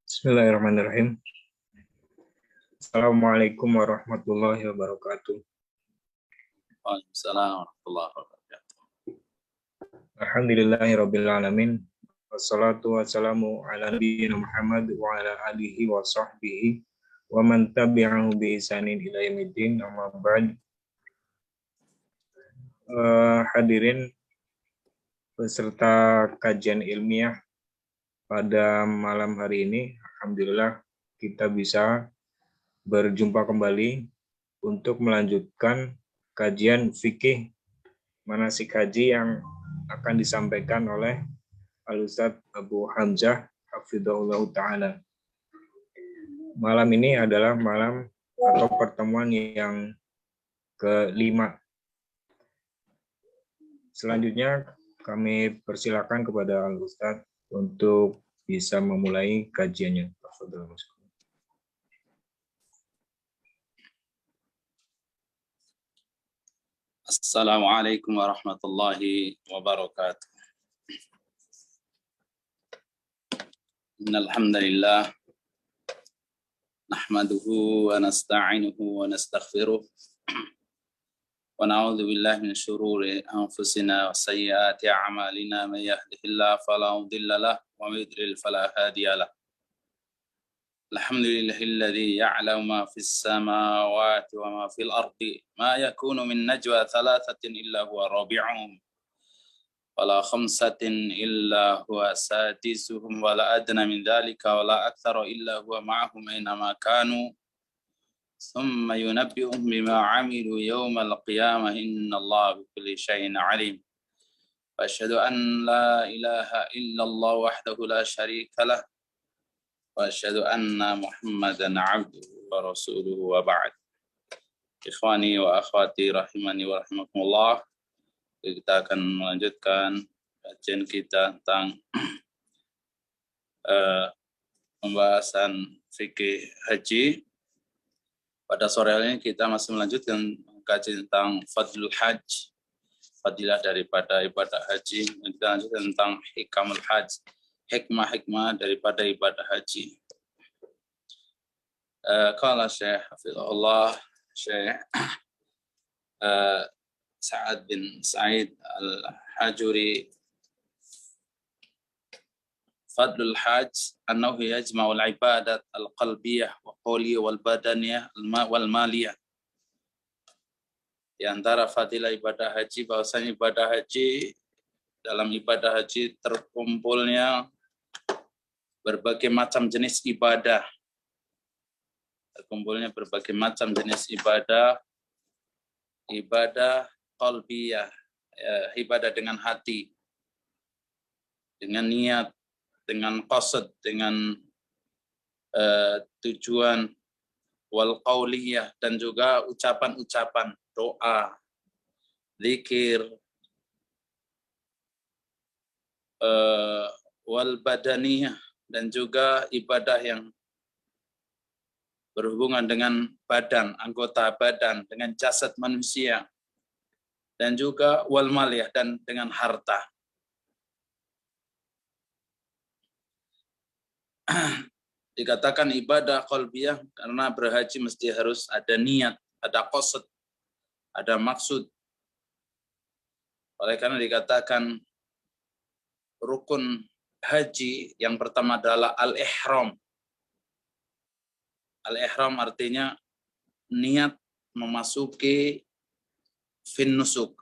Bismillahirrahmanirrahim. Assalamualaikum warahmatullahi wabarakatuh. Waalaikumsalam warahmatullahi wabarakatuh. Alhamdulillahirabbil alamin. Wassalatu wassalamu ala nabiyyina Muhammad wa ala alihi wa sahbihi wa man tabi'ahu bi ihsanin ila yaumiddin. Amma ba'd. Hadirin peserta kajian ilmiah pada malam hari ini, alhamdulillah kita bisa berjumpa kembali untuk melanjutkan kajian fikih manasik haji yang akan disampaikan oleh Al-Ustadz Abu Hamzah hafidhahullah ta'ala. Malam ini adalah malam atau pertemuan yang kelima. Selanjutnya kami persilakan kepada Al-Ustadz untuk bisa memulai kajiannya. Assalamualaikum warahmatullahi wabarakatuh. Innal hamdalillah nahmaduhu wa nasta'inuhu wa nastaghfiruh wa na'udzu billahi min shururi anfusina wa sayyiati a'malina may yahdihillahu fala mudilla lahu wa may yudlil fala hadiya lahu. Alhamdulillahilladzi ya'lamu ma fis samawati wa ma fil ardi ma yakunu min najwa thalathatin illa huwa rabi'uhum wala khamsatin illa huwa sadisuhum wala adna min dhalika wala aktsara illa huwa ma'ahum aina ma kanu thumma yunabbi'uhum bima 'amilu yawmal qiyamah innallaha bikulli syai'in 'alim. Wa asyhadu an la ilaha illallah wahdahu la syarika lah wa asyhadu anna Muhammadan 'abduhu wa rasuluhu wa ba'd. Ikhwani wa akhwati rahimani wa rahimakumullah. Kita akan melanjutkan kajian kita tentang pembahasan fikih haji. Pada sore hari ini kita masih melanjutkan kajian tentang fadlul hajj, fadilah daripada ibadah haji. Kita lanjutkan tentang hikamul hajj, hikmah-hikmah daripada ibadah haji. Qala Syekh hafizahullah, Syekh Sa'ad bin Sa'id al-Hajuri, fadlul hajj annahu yajma'ul ibadat al-qalbiyah wa qawliyah wal badaniyah wal maliyah. Di antara fadilah ibadah haji bahwasanya ibadah haji, dalam ibadah haji terkumpulnya berbagai macam jenis ibadah. Terkumpulnya berbagai macam jenis ibadah, ibadah qalbiyah, ibadah dengan hati, dengan niat, dengan qasad, dengan tujuan, wal qauliyah, dan juga ucapan-ucapan, doa, zikir, wal badaniyah, dan juga ibadah yang berhubungan dengan badan, anggota badan, dengan jasad manusia, dan juga wal maliyah, dan dengan harta. Dikatakan ibadah qalbiyah karena berhaji mesti harus ada niat, ada qasad, ada maksud. Oleh karena dikatakan rukun haji yang pertama adalah al-ihram. Al-ihram artinya niat memasuki fin nusuk,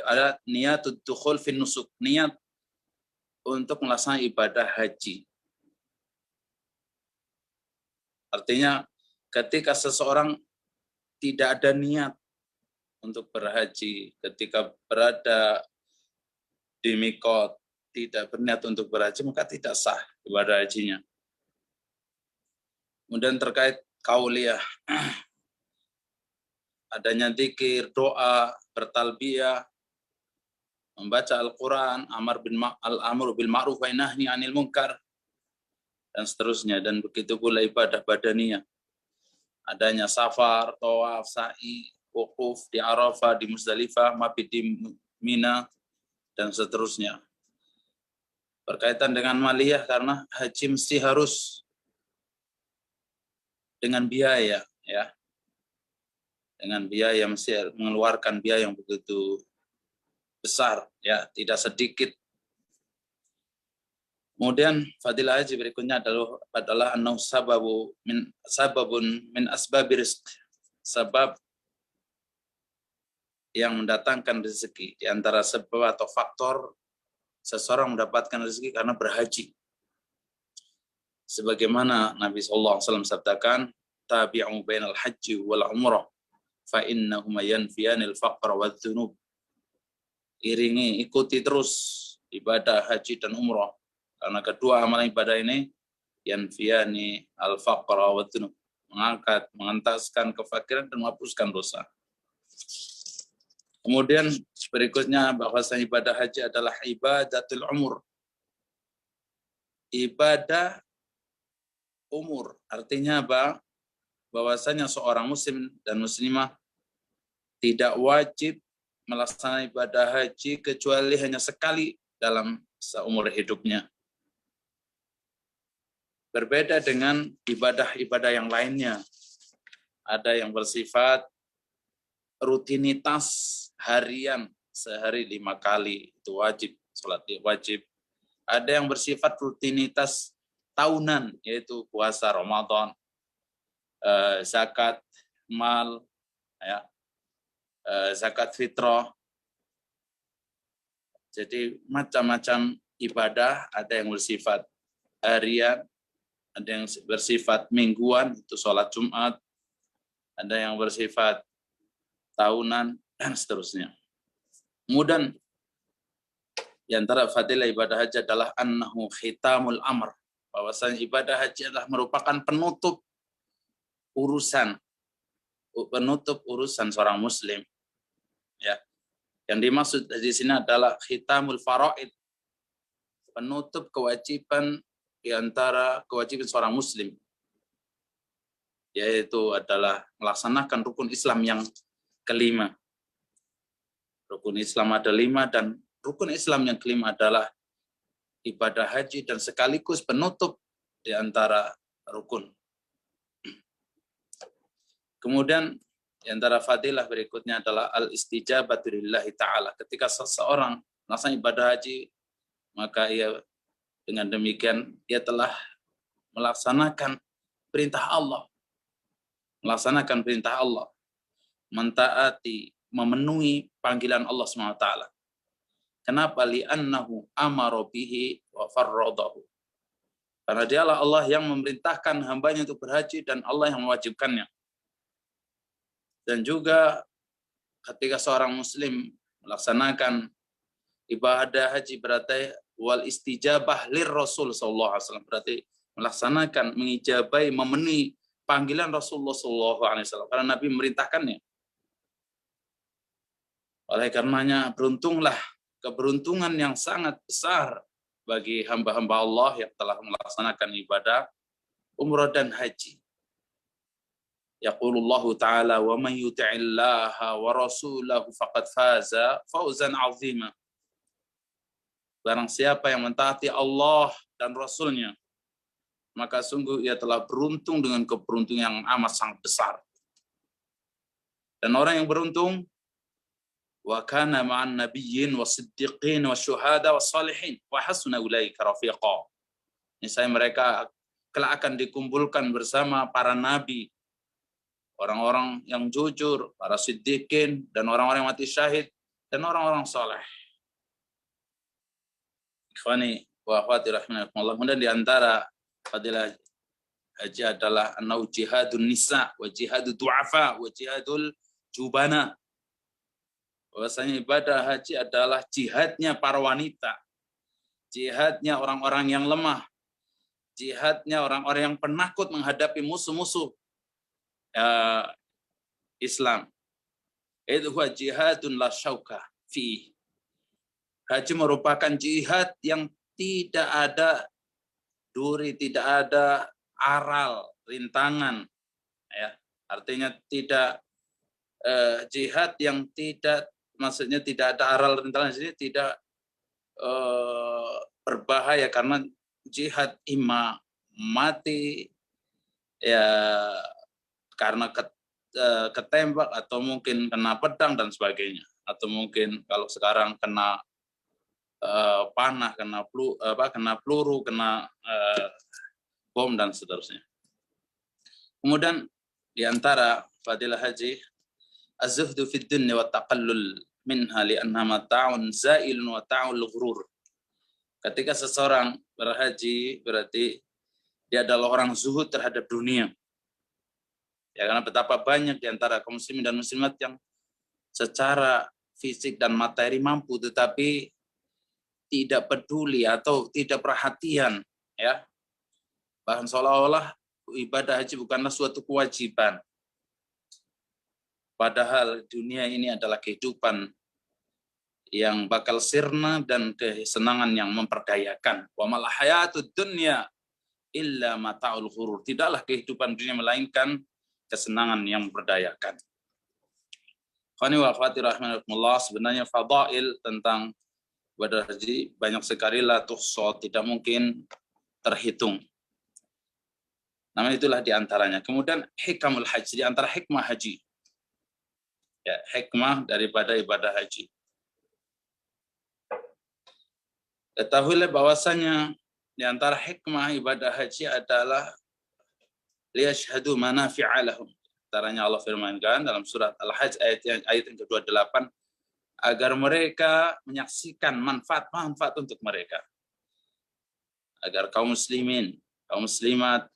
ada niatud dukhul fin nusuk, niat untuk melaksanakan ibadah haji. Artinya ketika seseorang tidak ada niat untuk berhaji, ketika berada di mikot tidak berniat untuk berhaji, maka tidak sah ibadah hajinya. Kemudian terkait kauliyah, adanya zikir, doa, bertalbiyah, membaca Al-Quran, al-amru bil ma'ruf wa nahyi 'anil munkar, dan seterusnya. Dan begitu pula ibadah badaniyah, adanya safar, tawaf, sa'i, wukuf di Arafah, di Muzdalifah, mabit di Mina, dan seterusnya. Berkaitan dengan maliyah karena haji mesti harus dengan biaya, ya. Dengan biaya mesti mengeluarkan biaya yang begitu besar, ya, tidak sedikit. Kemudian fadilah haji berikutnya adalah annahu sababun min asbabir rizq, sebab yang mendatangkan rezeki, di antara sebab atau faktor seseorang mendapatkan rezeki karena berhaji. Sebagaimana Nabi SAW sabdakan, tabi'u bainal haji wal umrah fa innahuma yanfiyanil faqra wal dzunub. Iringi, ikuti terus ibadah haji dan umrah, karena kedua amalan ibadah ini yanfiyani al faqra wa dzunub, mengangkat, mengentaskan kefakiran dan menghapuskan dosa. Kemudian berikutnya bahwasanya ibadah haji adalah ibadatul umur. Ibadah umur artinya apa? Bahwasanya seorang muslim dan muslimah tidak wajib melaksanakan ibadah haji kecuali hanya sekali dalam seumur hidupnya. Berbeda dengan ibadah-ibadah yang lainnya. Ada yang bersifat rutinitas harian, sehari 5 kali, itu wajib, sholat wajib. Ada yang bersifat rutinitas tahunan, yaitu puasa Ramadan, zakat mal, ya, zakat fitrah. Jadi macam-macam ibadah, ada yang bersifat harian, ada yang bersifat mingguan, itu sholat Jumat, ada yang bersifat tahunan, dan seterusnya. Kemudian di antara fadilah ibadah haji adalah annahu khitamul amr, bahwasanya ibadah haji adalah merupakan penutup urusan seorang muslim, ya. Yang dimaksud di sini adalah khitamul faraid, penutup kewajiban di antara kewajiban seorang muslim, yaitu adalah melaksanakan rukun Islam yang kelima. Rukun Islam ada 5, dan rukun Islam yang kelima adalah ibadah haji dan sekaligus penutup di antara rukun. Kemudian di antara fadilah berikutnya adalah al-istijabatu lillahi ta'ala. Ketika seseorang melaksanakan ibadah haji, maka ia dengan demikian ia telah melaksanakan perintah Allah. Melaksanakan perintah Allah. Mentaati, memenuhi panggilan Allah SWT. Kenapa? Li'annahu amara bihi wa farradahu. Karena dialah Allah yang memerintahkan hambanya untuk berhaji dan Allah yang mewajibkannya. Dan juga ketika seorang muslim melaksanakan ibadah haji berarti wal istijabah lir Rasul sallallahu alaihi wasallam, berarti melaksanakan, mengijabai, memenuhi panggilan Rasulullah sallallahu alaihi wasallam karena Nabi memerintahkannya. Oleh karenanya beruntunglah, keberuntungan yang sangat besar bagi hamba-hamba Allah yang telah melaksanakan ibadah umrah dan haji. Yaqulullahu ta'ala wa man yuti'illaha wa rasulahu faqad faza fawzan 'azima. Barang siapa yang mentaati Allah dan Rasulnya, maka sungguh ia telah beruntung dengan keberuntungan yang amat sangat besar. Dan orang yang beruntung, wa kana ma'an nabiyyin wasiddiqin wasyuhada wassalihin wa hasuna ulaika rafiqa. Niscaya mereka kelak akan dikumpulkan bersama para nabi, orang-orang yang jujur, para siddiqin, dan orang-orang yang mati syahid, dan orang-orang saleh. Ikhwani wa akhwati rahimakumullah. Kemudian di antara fadilah haji adalah annahu jihadun nisa wa jihadud du'afa wa jihadul jubana. Bahwasanya ibadah haji adalah jihadnya para wanita, jihadnya orang-orang yang lemah, jihadnya orang-orang yang penakut menghadapi musuh-musuh Islam. Itu jihadun la syauka fi. Haji merupakan jihad yang tidak ada duri, tidak ada aral, rintangan, ya. Artinya tidak jihad yang tidak, maksudnya tidak ada aral rintangan, jadi tidak berbahaya karena jihad imma mati ya karena ketembak atau mungkin kena pedang dan sebagainya, atau mungkin kalau sekarang kena panah, kena peluru, kena bom dan seterusnya. Kemudian di antara fadilah haji az-zuhdu fid dunya wa taqallul minha li'annaha mata'un zailun wa ta'ul ghurur. Ketika seseorang berhaji berarti dia adalah orang zuhud terhadap dunia. Ya, karena betapa banyak di antara kaum muslimin dan muslimat yang secara fisik dan materi mampu tetapi tidak peduli atau tidak perhatian, ya. Bahkan seolah-olah ibadah haji bukanlah suatu kewajiban. Padahal dunia ini adalah kehidupan yang bakal sirna dan kesenangan yang memperdayakan. Wa mal hayatud dunya illa mata'ul ghurur. Tidaklah kehidupan dunia melainkan kesenangan yang memperdayakan. Khani wa akhwati rahimakumullah, sebenarnya fadail tentang ibadah haji banyak sekali, la tuhsa, tidak mungkin terhitung. Namun itulah di antaranya. Kemudian hikamul haji, di antara hikmah haji. Ya, hikmah daripada ibadah haji. Ketahuilah bahwasanya di antara hikmah ibadah haji adalah liyashhadu manafi'a lahum. Antaranya Allah firmankan dalam surat Al-Hajj ayat yang ke-28, agar mereka menyaksikan manfaat-manfaat untuk mereka. Agar kaum muslimin, kaum muslimat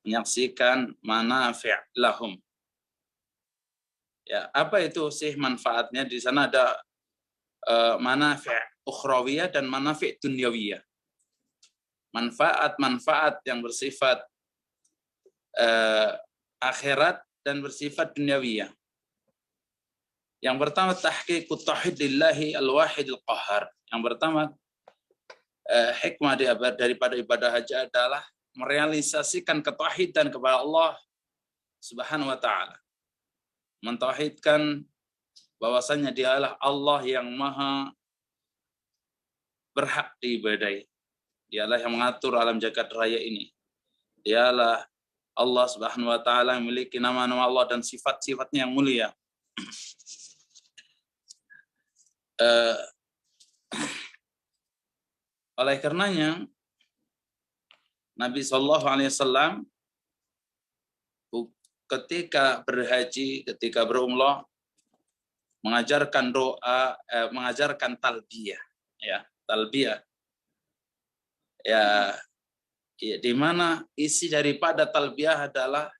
menyaksikan manafi' lahum. Ya, apa itu sih manfaatnya? Di sana ada manafi' ukhrawiyah dan manafi' dunyawiyah. Manfaat-manfaat yang bersifat akhirat dan bersifat dunyawiyah. Yang pertama tahqiqut tauhid lillahi al-wahid al-qahhar. Yang pertama hikmah daripada ibadah haji adalah merealisasikan ketauhidan kepada Allah Subhanahu wa taala. Mentauhidkan bahwasanya dialah Allah yang maha berhak diibadahi. Dialah yang mengatur alam jagat raya ini. Dialah Allah Subhanahu wa taala yang memiliki nama-nama Allah dan sifat-sifatnya yang mulia. Oleh karenanya Nabi SAW ketika berhaji, ketika berumrah mengajarkan doa, mengajarkan talbiyah, ya, talbiyah. Ya, di mana isi daripada talbiyah adalah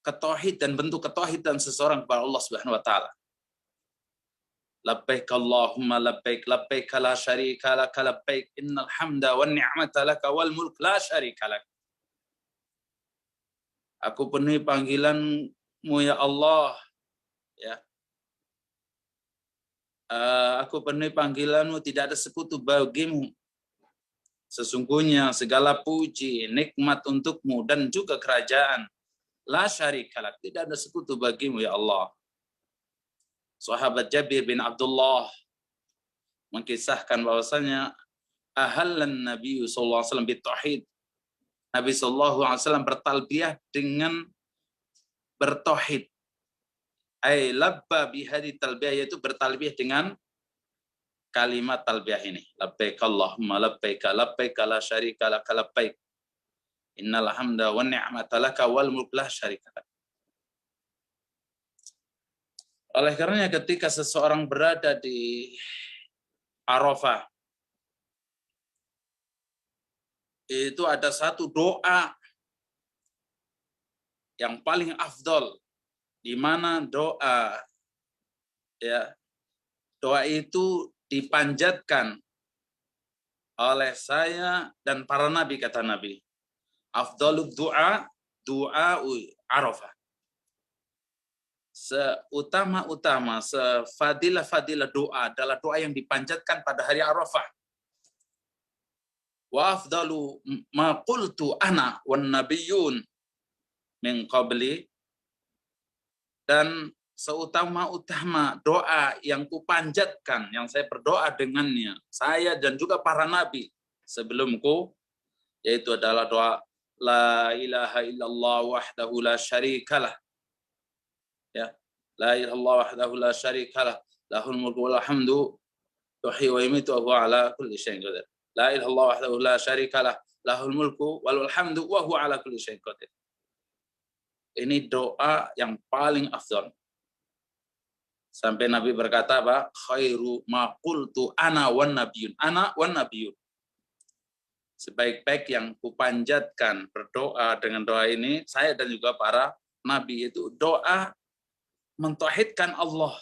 ketauhid dan bentuk ketauhidan seseorang kepada Allah Subhanahu wa taala. Labbaik Allahumma labbaik, labbaik la syarika lak, labbaik innal hamda wan ni'mata lak wal mulk la syarika lak. Aku penuhi panggilan-Mu ya Allah, ya. Aku penuhi panggilan-Mu, tidak ada sekutu bagimu. Sesungguhnya segala puji, nikmat untuk-Mu dan juga kerajaan. La syarika lak, tidak ada sekutu bagimu ya Allah. Sahabat Jabir bin Abdullah mengkisahkan bahwasanya ahallan Nabi sallallahu alaihi wasallam bitauhid. Nabi sallallahu alaihi wasallam bertalbiyah dengan bertauhid. Ai labba bihadi talbiyah, yaitu bertalbiyah dengan kalimat talbiyah ini. Labbaik Allahumma labbaik, labbaik la syarika lak, labbaik. Innal hamda wan ni'mata lak wal mulk la syarika lak. Oleh karenanya ketika seseorang berada di Arafah, itu ada satu doa yang paling afdol, di mana doa, ya, doa itu dipanjatkan oleh saya dan para nabi, kata Nabi. Afdalud doa, doa Arafah. Seutama-utama, sefadilah-fadilah doa adalah doa yang dipanjatkan pada hari Arafah. Wa afdalu ma qultu ana wan nabiyyun min qabli, dan seutama-utama doa yang kupanjatkan, yang saya berdoa dengannya, saya dan juga para nabi sebelumku, yaitu adalah doa la ilaha illallah wahdahu la syarikalah. Ya, la ilaha illallah wahdahu la syarikalah, lahul mulku wal hamdu yuhyi wa yumiitu wa huwa ala kulli syai'in qadir. La ilaha illallah wahdahu la syarikalah, lahul mulku wal hamdu wa huwa ala kulli syai'in qadir. Ini doa yang paling afdal. Sampai Nabi berkata apa? Khairu ma qultu ana wan nabiyun. Ana wan nabiyun. Sebaik-baik yang kupanjatkan berdoa dengan doa ini, saya dan juga para nabi, itu doa mentauhidkan Allah.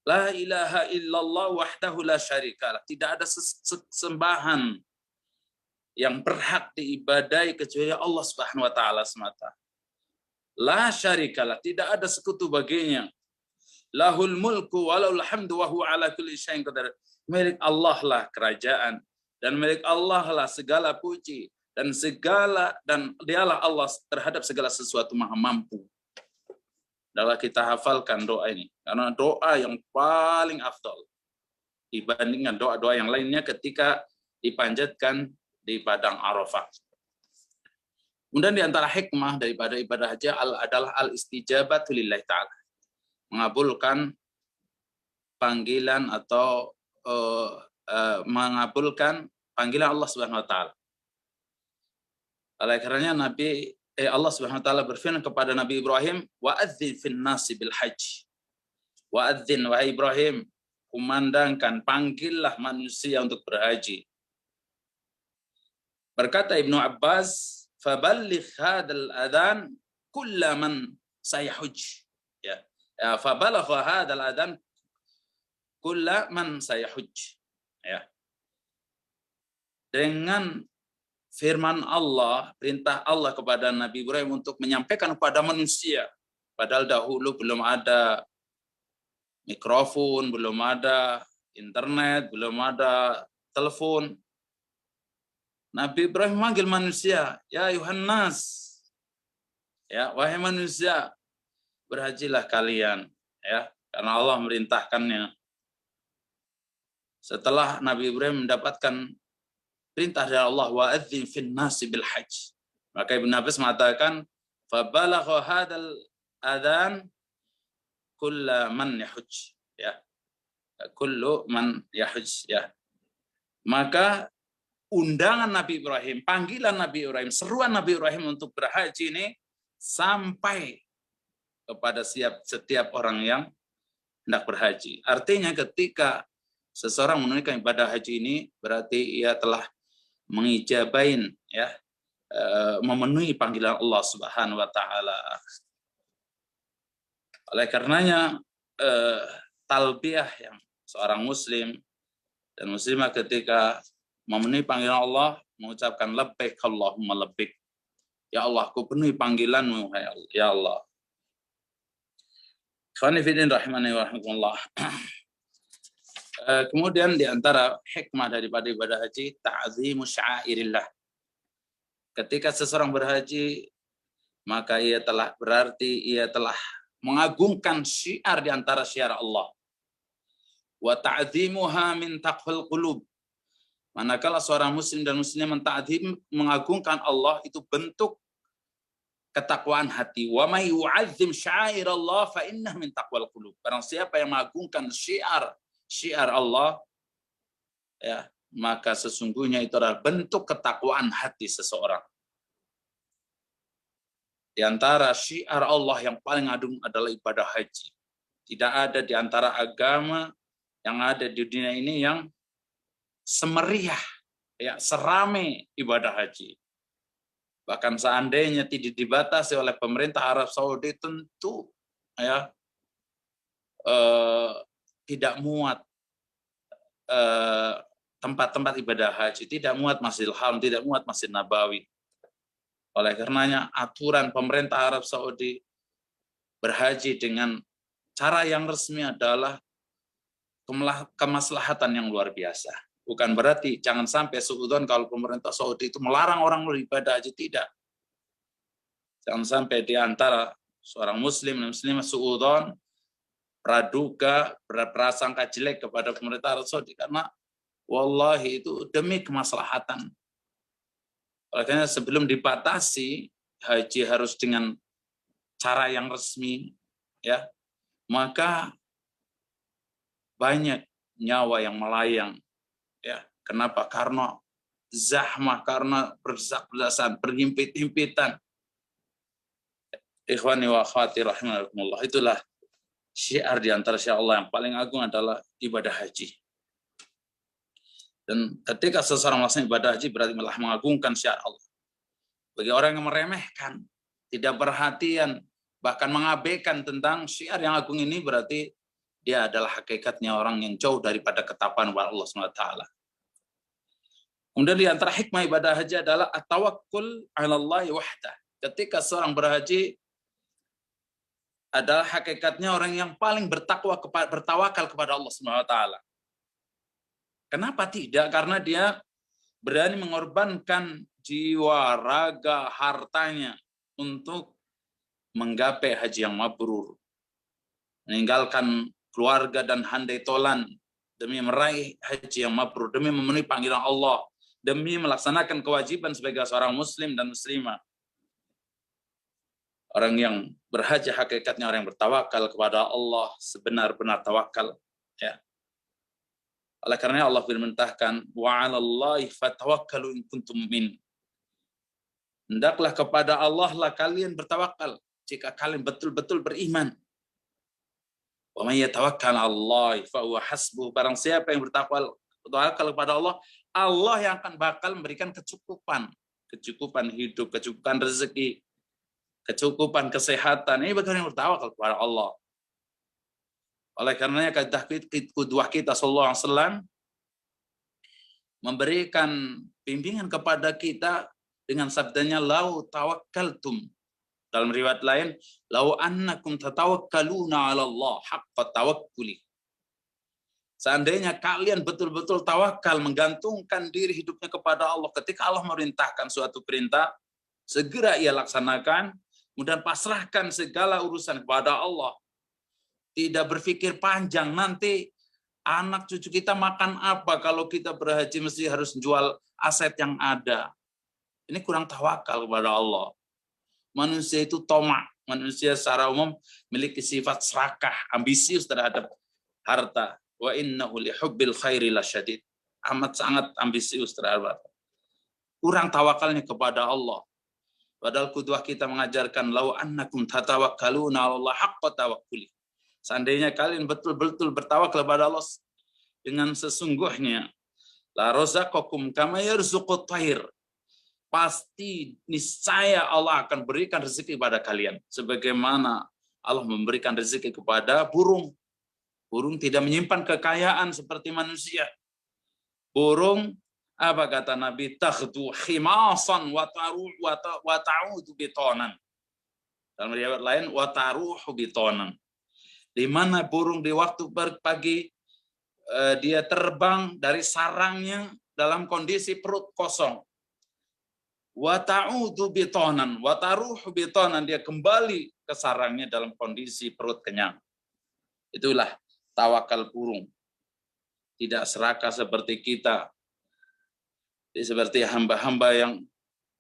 La ilaha illallah wahdahu la syarikalah. Tidak ada sembahan yang berhak diibadai kecuali Allah Subhanahu wa taala semata. La syarikalah, tidak ada sekutu baginya. Lahul mulku walahul hamdu wa huwa ala kulli syai'in qadir. Milik Allah lah kerajaan dan milik Allah lah segala puji dan dialah Allah terhadap segala sesuatu maha mampu. Adalah kita hafalkan doa ini karena doa yang paling afdal dibandingkan doa-doa yang lainnya ketika dipanjatkan di padang Arafah. Kemudian di antara hikmah daripada ibadah haji adalah al-istijabatu lillahi ta'ala. Mengabulkan panggilan atau mengabulkan panggilan Allah Subhanahu wa taala. Oleh karenanya Allah Subhanahu wa taala berfirman kepada Nabi Ibrahim, wa adzin fin nasi bil hajj. Wa adzin, wahai Ibrahim, kumandangkan, panggillah manusia untuk berhaji. Berkata Ibnu Abbas, faballigh hadzal adzan kullaman sayahujj. Ya. Fabalagha hadzal adzan kullaman sayahujj. Ya. Dengan firman Allah, perintah Allah kepada Nabi Ibrahim untuk menyampaikan kepada manusia. Padahal dahulu belum ada mikrofon, belum ada internet, belum ada telepon. Nabi Ibrahim memanggil manusia, ya Yohanes, ya wahai manusia, berhajilah kalian, ya, karena Allah merintahkannya. Setelah Nabi Ibrahim mendapatkan perintah dari Allah, wa adzin fin nasi bil hajj, maka Ibnu Abbas mengatakan, fabalagha hadzal adzan kullu man yahujj, ya, kullu man yahujj, ya. Maka undangan Nabi Ibrahim, panggilan Nabi Ibrahim, seruan Nabi Ibrahim untuk berhaji ini sampai kepada setiap orang yang hendak berhaji. Artinya ketika seseorang menunaikan ibadah haji ini, berarti ia telah mengijabain, ya, memenuhi panggilan Allah Subhanahu wa taala. Oleh karenanya talbiyah yang seorang muslim dan muslimah ketika memenuhi panggilan Allah, mengucapkan labbaik Allahumma labbaik. Ya Allah, aku penuhi panggilanmu, ya Allah. Ikhwani fillah rahimani wa rahimakumullah. Kemudian di antara hikmah daripada ibadah haji, ta'zimu sya'airillah. Ketika seseorang berhaji, maka ia telah mengagungkan syiar di antara syiar Allah. Wa ta'zimuha min taqwal qulub. Manakala seorang muslim dan muslimah mengagungkan Allah, itu bentuk ketakwaan hati. Wa may yu'azzim sya'airallah fa innah min taqwal qulub. Barang siapa yang mengagungkan syiar Allah, ya, maka sesungguhnya itu adalah bentuk ketakwaan hati seseorang. Di antara syiar Allah yang paling agung adalah ibadah haji. Tidak ada di antara agama yang ada di dunia ini yang semeriah, ya, serame ibadah haji. Bahkan seandainya tidak dibatasi oleh pemerintah Arab Saudi, tentu, ya, tidak muat tempat-tempat ibadah haji, tidak muat Masjidil Haram, tidak muat Masjid Nabawi. Oleh karenanya aturan pemerintah Arab Saudi berhaji dengan cara yang resmi adalah kemaslahatan yang luar biasa. Bukan berarti jangan sampai suudzon kalau pemerintah Saudi itu melarang orang beribadah haji, tidak. Jangan sampai di antara seorang muslim dan muslimah suudzon, praduga, berprasangka jelek kepada pemerintah Arab Saudi, karena wallahi itu demi kemaslahatan. Oleh karena sebelum dibatasi haji harus dengan cara yang resmi, ya, maka banyak nyawa yang melayang, ya. Kenapa? Karena zahmah, karena berdesak-desakan, berhimpit-himpitan. Ikhwani wa akhwati rahimakumullah, itulah syiar di antara syiar Allah yang paling agung adalah ibadah haji. Dan ketika seseorang melaksanakan ibadah haji berarti malah mengagungkan syiar Allah. Bagi orang yang meremehkan, tidak perhatian, bahkan mengabaikan tentang syiar yang agung ini, berarti dia adalah hakikatnya orang yang jauh daripada ketakwaan kepada Allah SWT. Kemudian di antara hikmah ibadah haji adalah at-tawakkul 'ala Allah wahdah. Ketika seorang berhaji adalah hakikatnya orang yang paling bertawakal kepada Allah SWT. Kenapa tidak? Karena dia berani mengorbankan jiwa, raga, hartanya untuk menggapai haji yang mabrur. Meninggalkan keluarga dan handai tolan demi meraih haji yang mabrur, demi memenuhi panggilan Allah, demi melaksanakan kewajiban sebagai seorang muslim dan muslimah. Orang yang berhaji hakikatnya orang yang bertawakal kepada Allah, sebenar-benar tawakal, ya. Oleh karena Allah firmantahkan, wa 'alallahi fatawakkalu in kuntum mu'min. Hendaklah kepada Allah lah kalian bertawakal jika kalian betul-betul beriman. Wa may yatawakkal 'alallahi fa huwa hasbuh. Barang siapa yang bertawakal kepada Allah, Allah yang akan bakal memberikan kecukupan hidup, kecukupan rezeki, kecukupan kesehatan. Ini bagi orang yang bertawakal kepada Allah. Oleh karenanya qudwah kita sallallahu alaihi wasallam memberikan bimbingan kepada kita dengan sabdanya lau tawakkaltum. Dalam riwayat lain, lau annakum tatawakkaluna 'ala Allah haqqa tawakkuli. Seandainya kalian betul-betul tawakal, menggantungkan diri hidupnya kepada Allah, ketika Allah merintahkan suatu perintah, segera ia laksanakan, kemudian pasrahkan segala urusan kepada Allah. Tidak berpikir panjang, nanti anak cucu kita makan apa kalau kita berhaji mesti harus jual aset yang ada. Ini kurang tawakal kepada Allah. Manusia itu tomak. Manusia secara umum memiliki sifat serakah, ambisius terhadap harta. Wa innahu lihubbil khairi lasyadid. Amat sangat ambisius terhadap harta. Kurang tawakalnya kepada Allah. Padahal qudwah kita mengajarkan lau annakum tatawakkaluna 'ala Allah haqqa tawakkuli. Seandainya kalian betul-betul bertawakal kepada Allah dengan sesungguhnya, la razaqakum kama yarzuqut thair. Pasti niscaya Allah akan berikan rezeki kepada kalian sebagaimana Allah memberikan rezeki kepada burung. Burung tidak menyimpan kekayaan seperti manusia. Burung, apa kata Nabi, takhdu khimasan wa ta'udu bitonan. Dalam riwayat lain, wa taruhu bitonan. Di mana burung di waktu pagi dia terbang dari sarangnya dalam kondisi perut kosong. Wa ta'udu bitonan, wa taruhu bitonan, dia kembali ke sarangnya dalam kondisi perut kenyang. Itulah tawakal burung. Tidak serakah seperti kita. Seperti hamba-hamba yang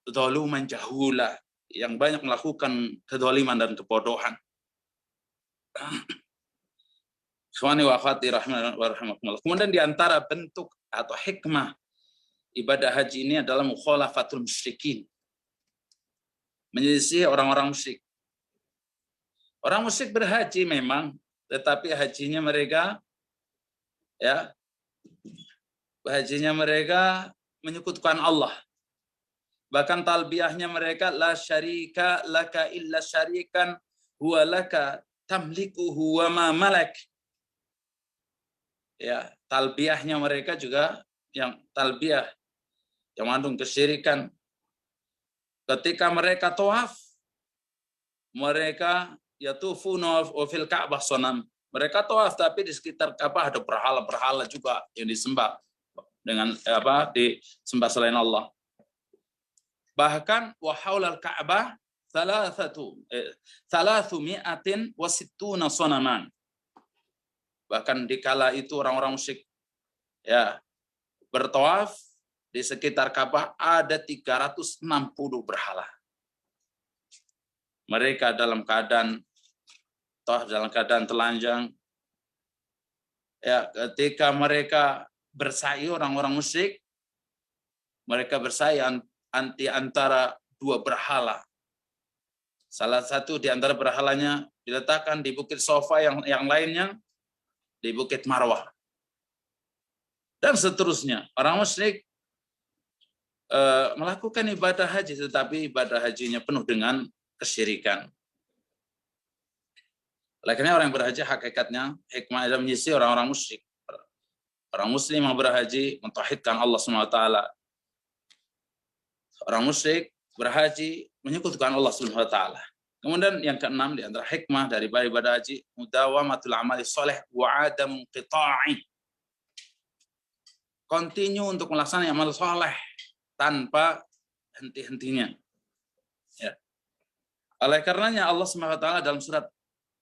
zaluman jahula, yang banyak melakukan kedzaliman dan kebodohan. Ikhwani wa akhwati rahimakumullah. Kemudian di antara bentuk atau hikmah ibadah haji ini adalah mukhalafatul musyrikin. Menyelisih orang-orang musyrik. Orang musyrik berhaji memang, tetapi hajinya mereka menyekutukan Allah. Bahkan talbiyahnya mereka la syarika laka illa syarikan huwa laka tamlikuhu wa ma malak. Ya, talbiyahnya mereka juga yang talbiyah yang mengandung kesyirikan. Ketika mereka tawaf, mereka yatufuna fil Ka'bah sonam. Mereka tawaf tapi di sekitar Ka'bah ada berhala-berhala juga yang disembah dengan disembah selain Allah. Bahkan wa haulal Ka'bah 360 sanaman. Bahkan dikala itu orang-orang musyrik ya bertawaf di sekitar Ka'bah ada 360 berhala. Mereka dalam keadaan telanjang. Ya, ketika mereka bersa'i orang-orang musyrik, mereka bersa'i antara dua berhala. Salah satu di antara berhalanya diletakkan di Bukit Sofa, yang lainnya di Bukit Marwah. Dan seterusnya. Orang musyrik melakukan ibadah haji, tetapi ibadah hajinya penuh dengan kesyirikan. Oleh karena orang yang berhaji hakikatnya hikmah adalah menyisi orang-orang musyrik. Orang muslim yang berhaji mentauhidkan Allah SWT. Orang musyrik berhaji menyekutukan Allah SWT. Kemudian yang keenam di antara hikmah dari ibadah haji, mudawamatul amali sholeh wa adamun qita'i. Continue untuk melaksanakan amal soleh tanpa henti-hentinya. Ya. Oleh karenanya Allah SWT dalam surat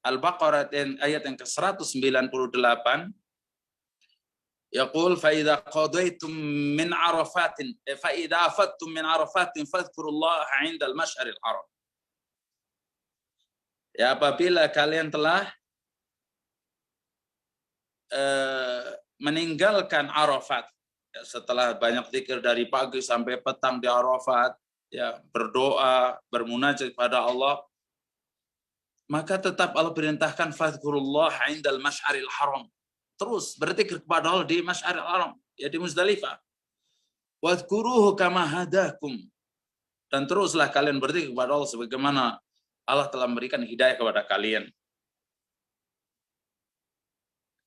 Al-Baqarah ayat yang ke-198 yaqul fa idza qadaytum min arafatin fa idza afattum min arafatin fadhkurullaha 'inda al-masy'aril haram. Ya, apabila kalian telah meninggalkan Arafat, ya, setelah banyak zikir dari pagi sampai petang di Arafat, ya, berdoa, bermunajat kepada Allah, maka tetap Allah perintahkan fadhkurullah 'indal masy'aril haram. Terus berzikir kepada Allah di Masy'aril Haram, ya di Muzdalifah. Wadhkuruhu kama hadakum. Dan teruslah kalian berzikir kepada Allah sebagaimana Allah telah memberikan hidayah kepada kalian.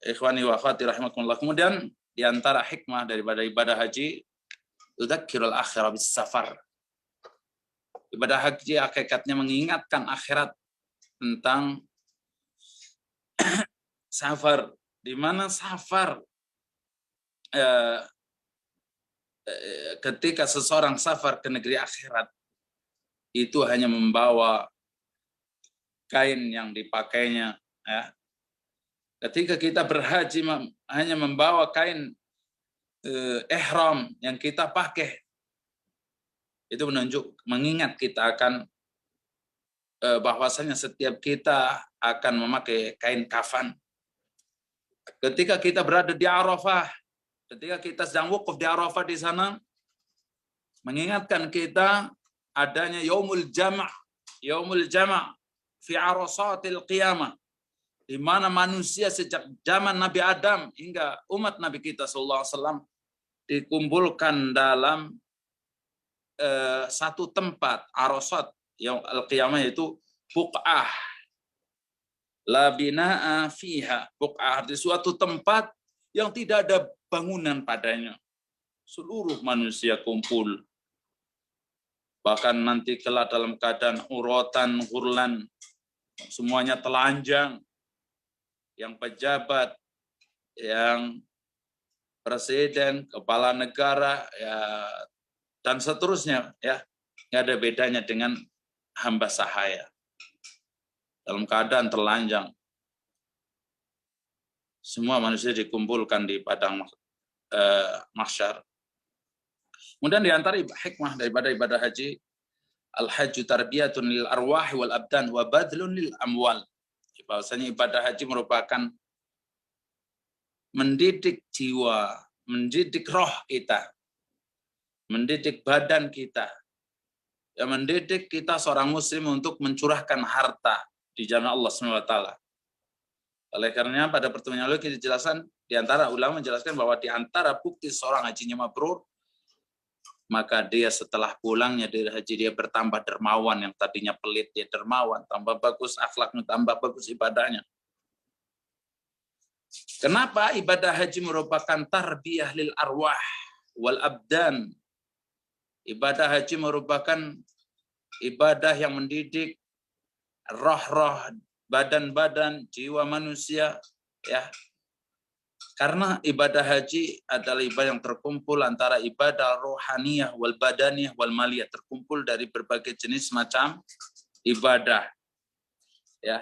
Ikhwani wa akhwati rahimakumullah. Kemudian di antara hikmah daripada ibadah haji, tudzakkirul akhirah bis safar. Ibadah haji hakikatnya mengingatkan akhirat tentang safar, di mana safar ketika seseorang safar ke negeri akhirat itu hanya membawa kain yang dipakainya, ya. Ketika kita berhaji hanya membawa kain ihram yang kita pakai, itu mengingat kita akan bahwasanya setiap kita akan memakai kain kafan. Ketika kita berada di Arafah, ketika kita sedang wukuf di Arafah di sana, mengingatkan kita adanya yaumul jama' fi arasatil qiyamah, di mana manusia sejak zaman Nabi Adam hingga umat Nabi kita sallallahu alaihi wasallam dikumpulkan dalam satu tempat, arasat yang al-qiyamah, yaitu buq'ah la bina'a fiha. Buq'ah di suatu tempat yang tidak ada bangunan padanya. Seluruh manusia kumpul. Bahkan nanti kelak dalam keadaan uratan, hurlan, semuanya telanjang. Yang pejabat, yang presiden, kepala negara, ya, dan seterusnya, ya, nggak ada bedanya dengan hamba sahaya dalam keadaan telanjang. Semua manusia dikumpulkan di padang mahsyar. Kemudian di antara hikmah daripada ibadah haji, al-hajju tarbiyatun lil arwahi wal abdan wa badlun lil amwal. Bahwasanya ibadah haji merupakan mendidik jiwa, mendidik roh kita, mendidik badan kita, ya, mendidik kita seorang muslim untuk mencurahkan harta di jalan Allah SWT. Oleh karenanya pada pertemuan lalu kita jelaskan, di antara ulama menjelaskan bahwa di antara bukti seorang hajinya mabrur, maka dia setelah pulangnya dari haji dia bertambah dermawan. Yang tadinya pelit dia dermawan, tambah bagus akhlaknya, tambah bagus ibadahnya. Kenapa ibadah haji merupakan tarbiyah lil arwah wal abdan? Ibadah haji merupakan ibadah yang mendidik roh-roh, badan-badan, jiwa manusia, ya. Karena ibadah haji adalah ibadah yang terkumpul antara ibadah rohaniyah wal badaniyah wal maliyah, terkumpul dari berbagai jenis macam ibadah ya,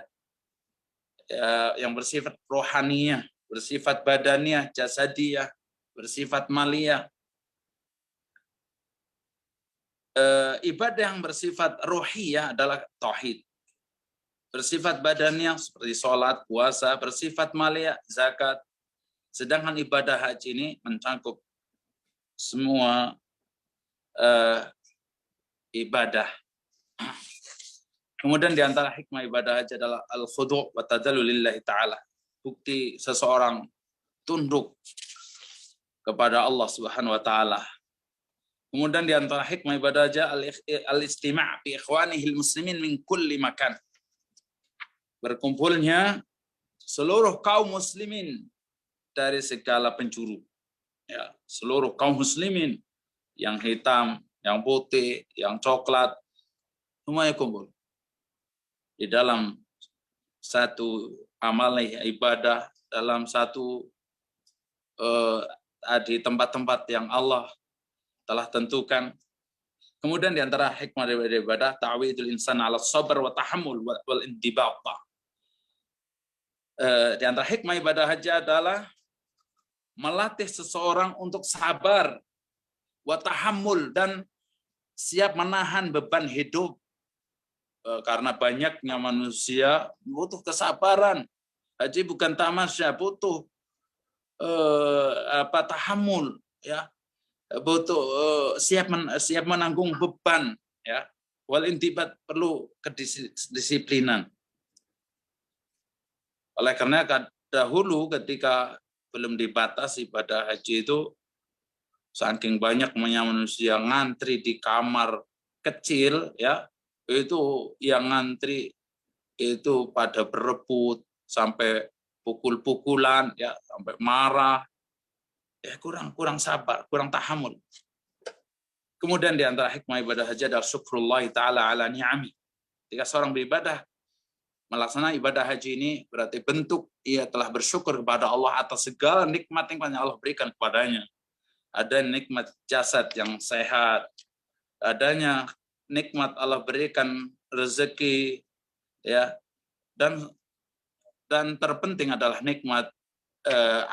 yang bersifat rohaniyah, bersifat badaniyah, jasadiyah, bersifat maliyah. Ibadah yang bersifat rohiyah adalah tauhid. Bersifat badaniyah seperti sholat, puasa, bersifat maliyah, zakat. Sedangkan ibadah haji ini mencakup semua ibadah. Kemudian di antara hikmah ibadah haji adalah al-khudu' wa tadallul lillahi ta'ala. Bukti seseorang tunduk kepada Allah Subhanahu wa taala. Kemudian di antara hikmah ibadah haji al-istima' bi ikhwanihil muslimin min kulli makan. Berkumpulnya seluruh kaum muslimin dari segala penjuru. Ya, seluruh kaum muslimin, yang hitam, yang putih, yang coklat, semuanya kumpul di dalam satu amal ibadah, dalam satu di tempat-tempat yang Allah telah tentukan. Kemudian di antara hikmah dari ibadah ta'widul insan 'ala sabr wa tahammul wal indibat. Di antara hikmah ibadah haji adalah melatih seseorang untuk sabar, wa tahammul, dan siap menahan beban hidup. Karena banyaknya manusia butuh kesabaran. Haji bukan tamasya, butuh tahammul, ya, butuh siap menanggung beban, ya. Wal intibat, perlu kedisiplinan. Oleh karena dahulu ketika belum dibatasi ibadah haji itu, saking banyaknya manusia ngantri di kamar kecil, ya, itu yang ngantri itu pada berebut sampai pukul-pukulan, ya, sampai marah, ya, kurang sabar, kurang tahammul. Kemudian di antara hikmah ibadah haji adalah syukrullah ta'ala ala ni'ami. Ketika seorang beribadah, melaksanakan ibadah haji ini berarti bentuk ia telah bersyukur kepada Allah atas segala nikmat-nikmat yang Allah berikan kepadanya. Ada nikmat jasad yang sehat, adanya nikmat Allah berikan rezeki, ya, dan terpenting adalah nikmat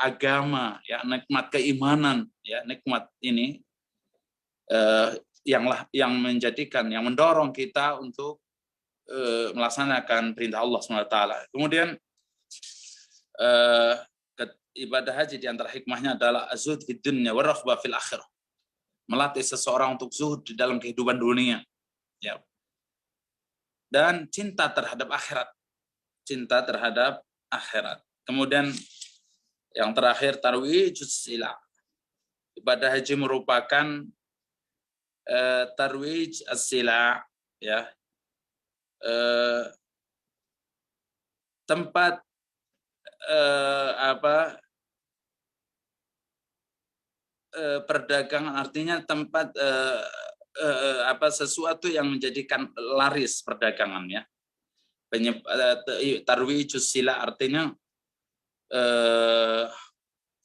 agama, ya, nikmat keimanan, ya, nikmat ini yang menjadikan, yang mendorong kita untuk melaksanakan perintah Allah SWT. Kemudian ibadah haji di antara hikmahnya adalah azhud fid dunya wa raghbah fil akhirah. Melatih seseorang untuk zuhud di dalam kehidupan dunia, ya, dan cinta terhadap akhirat. Cinta terhadap akhirat. Kemudian yang terakhir tarwijus sila. Ibadah haji merupakan tarwij as-sila, ya, tempat perdagangan, artinya tempat sesuatu yang menjadikan laris perdagangannya. Tarwijus sila artinya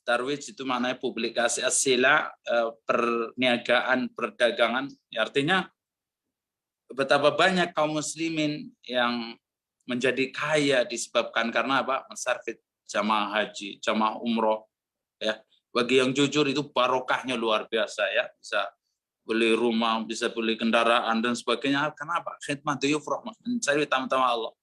tarwij itu maknanya publikasi, as-sila perniagaan, perdagangan, ya, artinya betapa banyak kaum muslimin yang menjadi kaya disebabkan karena apa? Mensarfit jamaah haji, jamaah umroh, ya. Bagi yang jujur itu barokahnya luar biasa, ya. Bisa beli rumah, bisa beli kendaraan dan sebagainya. Kenapa? Khidmat duyuf rahmah, mencari tamu-tamu Allah.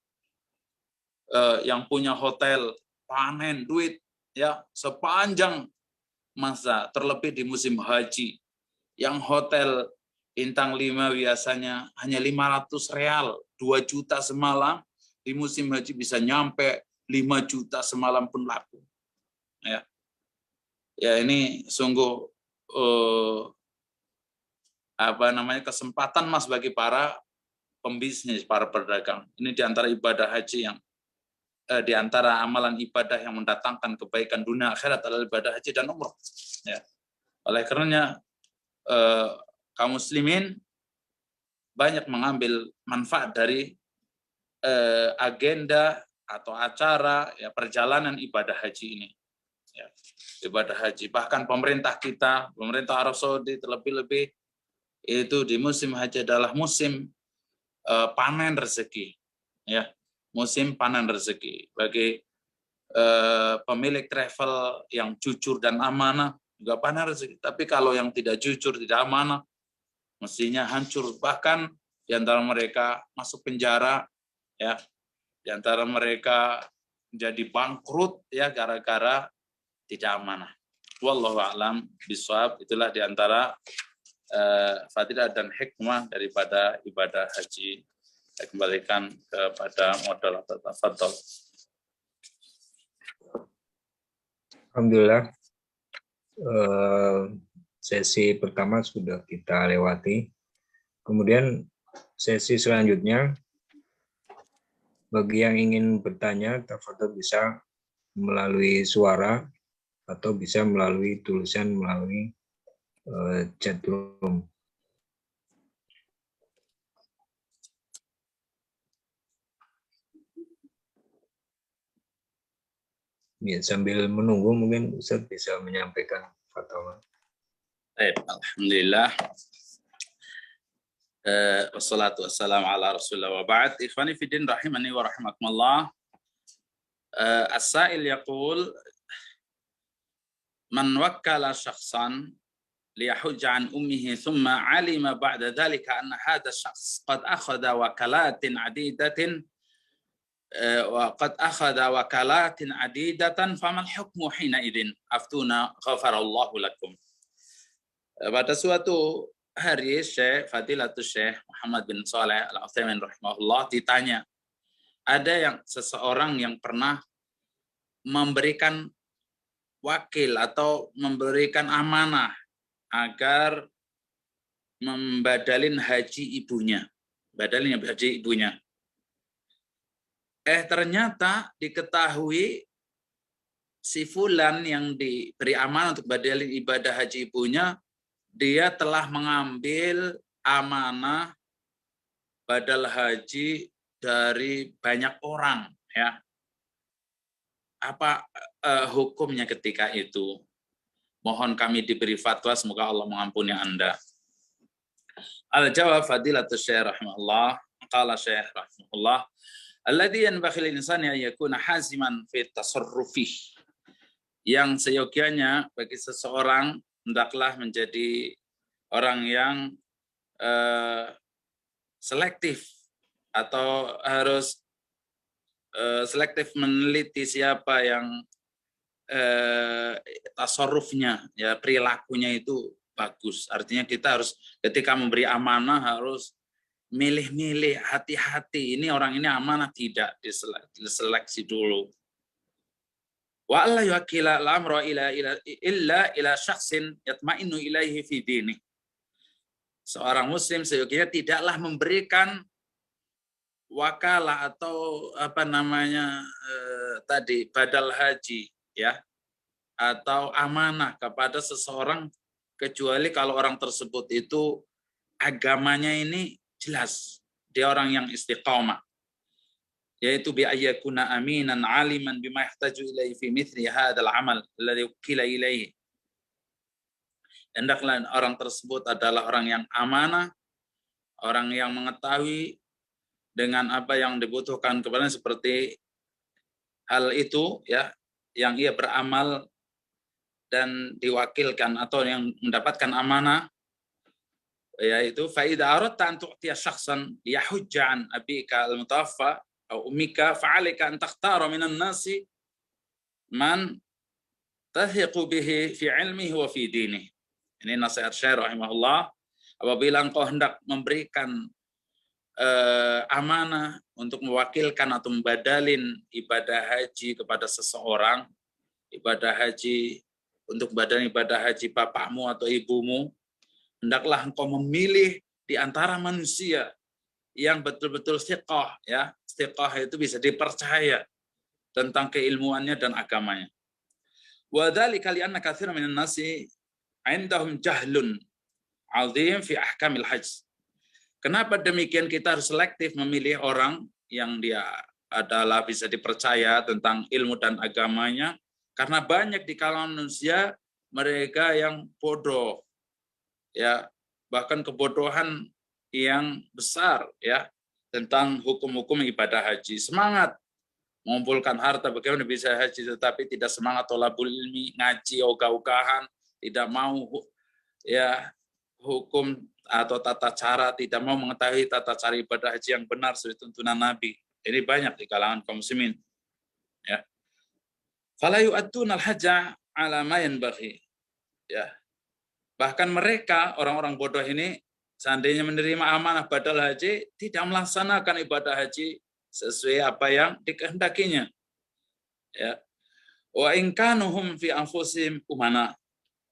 Yang punya hotel panen duit, ya, sepanjang masa, terlebih di musim haji. Yang hotel bintang 5 biasanya hanya 500 real, 2 juta semalam. Di musim haji bisa nyampe 5 juta semalam pun laku. Ya, ya, ini sungguh kesempatan emas bagi para pembisnis, para pedagang. Ini diantara ibadah haji yang diantara amalan ibadah yang mendatangkan kebaikan dunia akhirat adalah ibadah haji dan umroh. Ya. Oleh karenanya kaum muslimin banyak mengambil manfaat dari agenda atau acara, ya, perjalanan ibadah haji ini. Ya, ibadah haji. Bahkan pemerintah kita, pemerintah Arab Saudi terlebih-lebih itu di musim haji adalah musim panen rezeki, ya, musim panen rezeki. Bagi pemilik travel yang jujur dan amanah juga panen rezeki. Tapi kalau yang tidak jujur, tidak amanah, mestinya hancur. Bahkan di antara mereka masuk penjara, ya, di antara mereka jadi bangkrut, ya, gara-gara tidak amanah. Wallahu a'lam bishawab. Itulah di antara fadilah dan hikmah daripada ibadah haji. Saya kembalikan kepada moderator. Tafadhol. Alhamdulillah, sesi pertama sudah kita lewati. Kemudian sesi selanjutnya, bagi yang ingin bertanya, tafadhol bisa melalui suara atau bisa melalui tulisan melalui chat room. Ya, sambil menunggu mungkin Ustaz bisa menyampaikan fatwa. Baik, alhamdulillah. Wassalatu wassalamu ala Rasulillah wa ba'd. Ikhwani fiddin rahimani wa rahimakumullah. As-sa'il yaqul man wakkala syakhsan liyahujja an ummihi thumma alima ba'da dhalika anna hadha syakhs qad akhadha wakalatin adidatin وقد أخذ وكالات عديدة فما الحكم حينئذ أفتونا غفر الله لكم. Pada suatu hari Syekh Fadilatul Syekh Muhammad bin Shalih Al-Utsaimin rahimahullah ditanya, ada seseorang yang pernah memberikan wakil atau memberikan amanah agar membadalin haji ibunya, badalin haji ibunya. Ternyata diketahui si fulan yang diberi amanah untuk badalin ibadah haji ibunya, dia telah mengambil amanah badal haji dari banyak orang, ya. Apa hukumnya ketika itu? Mohon kami diberi fatwa, semoga Allah mengampuni Anda. Al-jawab fadilatul syekh rahimahullah, qala syekh rahimahullah, alladzi yanbaghi lil-insani an yakuna haziman fi tasarrufih. Yang seyogianya bagi seseorang hendaklah menjadi orang yang selektif atau harus selektif meneliti siapa yang tasarrufnya, ya, perilakunya itu bagus. Artinya kita harus ketika memberi amanah harus milih-milih, hati-hati. Ini orang ini amanah tidak, diseleksi dulu. Wa alla yuwakkila al-amra illa ila syakhsin yatma'innu ilaihi fi dini. Seorang muslim seyogianya tidaklah memberikan wakalah atau tadi badal haji, ya, atau amanah kepada seseorang kecuali kalau orang tersebut itu agamanya ini jelas, dia orang yang istiqamah, yaitu bi ayyakuna aminan aliman bima yahtaju ilaihi fi mithli hadzal amal alladhi ukila ilaihi. Hendaklah orang tersebut adalah orang yang amanah, orang yang mengetahui dengan apa yang dibutuhkan kepadanya seperti hal itu, ya, yang ia beramal dan diwakilkan atau yang mendapatkan amanah, yaitu faida aradta an tu'tiya syakhsan yahujja an abika al-mutawaffa atau ummika fa'alika an takhtara minan nasi man tathiqu bihi fi ilmihi wa fi dinihi. Ini nasihat Syekh rahimahullah, apabila engkau hendak memberikan amanah untuk mewakilkan atau membadalin ibadah haji kepada seseorang, ibadah haji untuk badan ibadah haji bapakmu atau ibumu, hendaklah engkau memilih di antara manusia yang betul-betul thiqah, ya. Thiqah itu bisa dipercaya tentang keilmuannya dan agamanya. Wa dzalika li anna katsiran minan nasi 'indahum jahlun 'azim fi ahkamil hajj. Kenapa demikian? Kita harus selektif memilih orang yang dia adalah bisa dipercaya tentang ilmu dan agamanya, karena banyak di kalangan manusia mereka yang bodoh, ya, bahkan kebodohan yang besar, ya, tentang hukum-hukum ibadah haji. Semangat mengumpulkan harta bagaimana bisa haji, tetapi tidak semangat thalabul ilmi, ngaji ogah-ogahan, tidak mau ya hukum atau tata cara, tidak mau mengetahui tata cara ibadah haji yang benar sesuai tuntunan Nabi. Ini banyak di kalangan kaum muslimin. Ya. Fala yu'adduna al-hajja ala ma yanbaghi. Ya. Bahkan mereka orang-orang bodoh ini seandainya menerima amanah badal haji, tidak melaksanakan ibadah haji sesuai apa yang dikehendakinya. Ya. Wa in kanuhum fi anfusihim umana.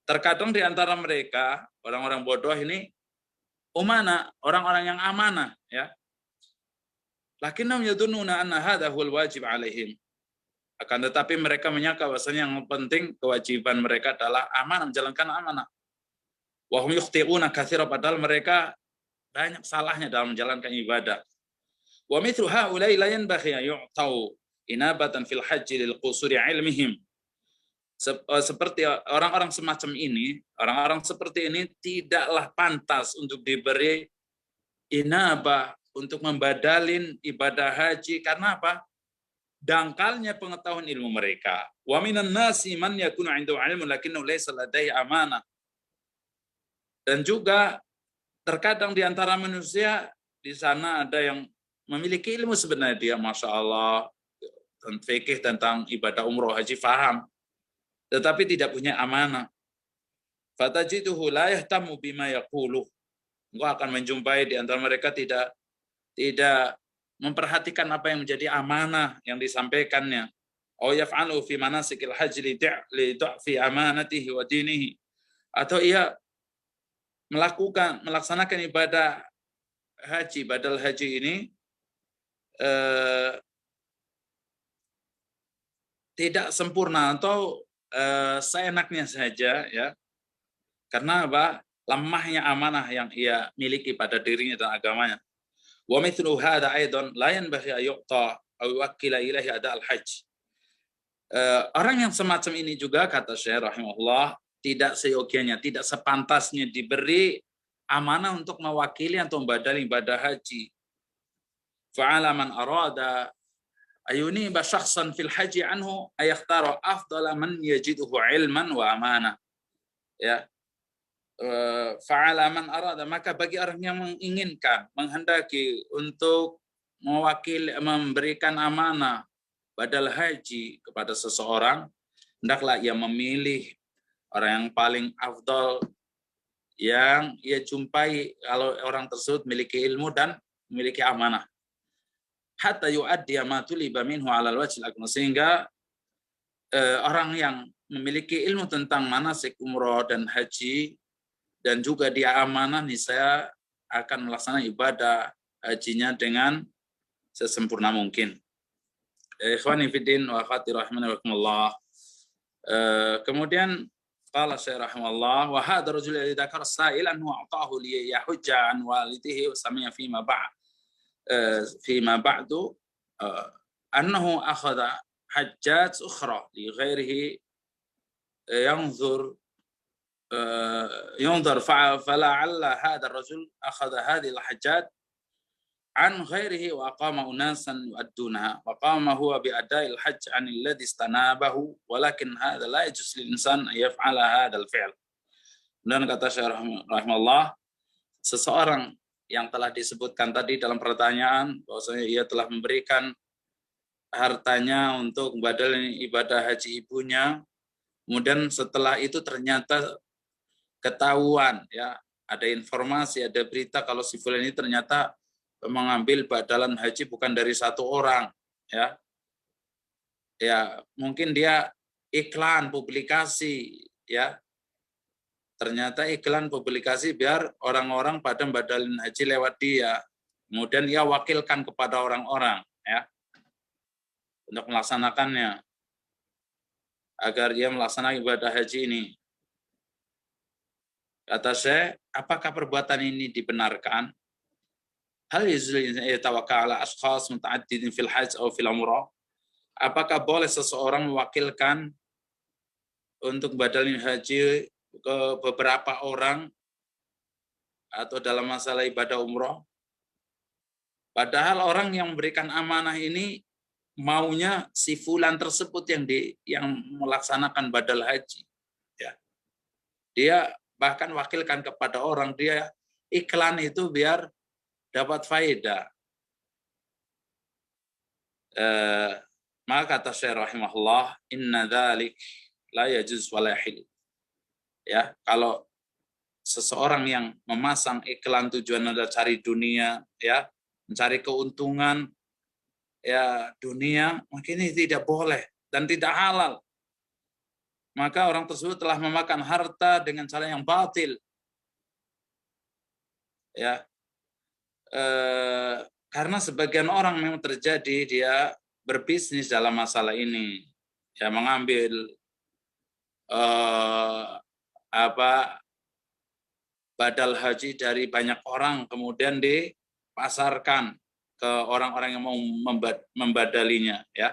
Terkadang di antara mereka orang-orang bodoh ini umana, orang-orang yang amanah, ya. Lakinnahum yadhunnuna anna hadha huwal wajib alaihim. Akan tetapi mereka menyangka bahwasanya yang penting kewajiban mereka adalah amanah, menjalankan amanah. Wa hum yukhti'una katsira, padahal mereka banyak salahnya dalam menjalankan ibadah. Wa mithlu haula'i la yanbaghi an yu'tau inabatan fil haji lil qusuri ilmihim. Seperti orang-orang semacam ini, orang-orang seperti ini tidaklah pantas untuk diberi inabah, untuk membadalin ibadah haji. Karena apa? Dangkalnya pengetahuan ilmu mereka. Wa minan nasi man yakunu 'indahu 'ilmun lakinnahu laysa ladaihi amanah. Dan juga terkadang di antara manusia di sana ada yang memiliki ilmu sebenarnya, dia Masya Allah fikih tentang ibadah umroh haji faham, tetapi tidak punya amanah. Fatajiduhu la yahtamu bima yaqulu. Engkau akan menjumpai di antara mereka tidak memperhatikan apa yang menjadi amanah yang disampaikannya. Aw yaf'alu fi manasikil haji li dha'fi amanatihi wa dinihi. Atau ia melaksanakan ibadah haji, badal haji ini tidak sempurna atau seenaknya saja, ya. Karena apa? Lemahnya amanah yang ia miliki pada dirinya dan agamanya. Wa mithlu hadza aidan la yanbaghi an yu'ta aw yuwakkila ilaihi ada al-hajj. Orang yang semacam ini juga, kata Syekh rahimahullah, tidak seyogianya, tidak sepantasnya diberi amanah untuk mewakili atau membadali ibadah haji. Fa'ala man arada ayuni ba syakhsan fil haji anhu ayakhtara afdala man yajiduhu ilman wa amanah. Ya. Fa'ala man arada, maka bagi orang yang menginginkan, menghendaki untuk mewakili, memberikan amanah badal haji kepada seseorang, hendaklah ia memilih orang yang paling afdal yang ia jumpai kalau orang tersebut memiliki ilmu dan memiliki amanah. Hatta yu'addi ma tuliba minhu 'ala al-wajhil akmal, sehingga orang yang memiliki ilmu tentang manasik umroh dan haji dan juga dia amanah, niscaya akan melaksanakan ibadah hajinya dengan sesempurna mungkin. Ikhwani fiddin wa akhwati rahimani wa rahimakumullah. Kemudian qala Syekh rahimahullah, wa hadha rajul alladhi dzakara as-sa'il anhu a'tahu li yahujja an walidihi wa sami'a fima ba'du annahu akhadha hajjat ukhra li ghairihi ينظر فلعل هذا الرجل أخذ هذه الحجات عن غيره وأقام أناسا يؤدونها وقام هو بأداء الحج عن الذي استنابه ولكن هذا لا يجوز للإنسان أن يفعل هذا الفعل. Dan kata Syekh rahimahullah, seseorang yang telah disebutkan tadi dalam pertanyaan bahwasanya ia telah memberikan hartanya untuk membadali ibadah haji ibunya, kemudian setelah itu ternyata ketahuan, ya, ada informasi, ada berita kalau si fulan ini ternyata mengambil badalan haji bukan dari satu orang, ya. Ya, mungkin dia iklan publikasi, ya. Ternyata iklan publikasi biar orang-orang pada badalin haji lewat dia. Kemudian ia wakilkan kepada orang-orang, ya, untuk melaksanakannya agar ia melaksanakan ibadah haji ini. Kata saya, apakah perbuatan ini dibenarkan? Hal yatawakkal ala ashkhas muta'addidin fil hajj atau fil umrah? Apakah boleh seseorang mewakilkan untuk badalin haji ke beberapa orang atau dalam masalah ibadah umrah? Padahal orang yang memberikan amanah ini maunya si fulan tersebut yang melaksanakan badal haji. Ya. Dia bahkan wakilkan kepada orang, dia iklan itu biar dapat faedah. Maka kata Syekh rahimahullah, inna dzalik la yajuz wa la yahil. Ya, kalau seseorang yang memasang iklan tujuan adalah cari dunia, ya, mencari keuntungan, ya dunia, mungkin ini tidak boleh dan tidak halal. Maka orang tersebut telah memakan harta dengan cara yang batil. Ya, karena sebagian orang memang terjadi dia berbisnis dalam masalah ini, ya mengambil badal haji dari banyak orang kemudian dipasarkan ke orang-orang yang mau membadalinya, ya,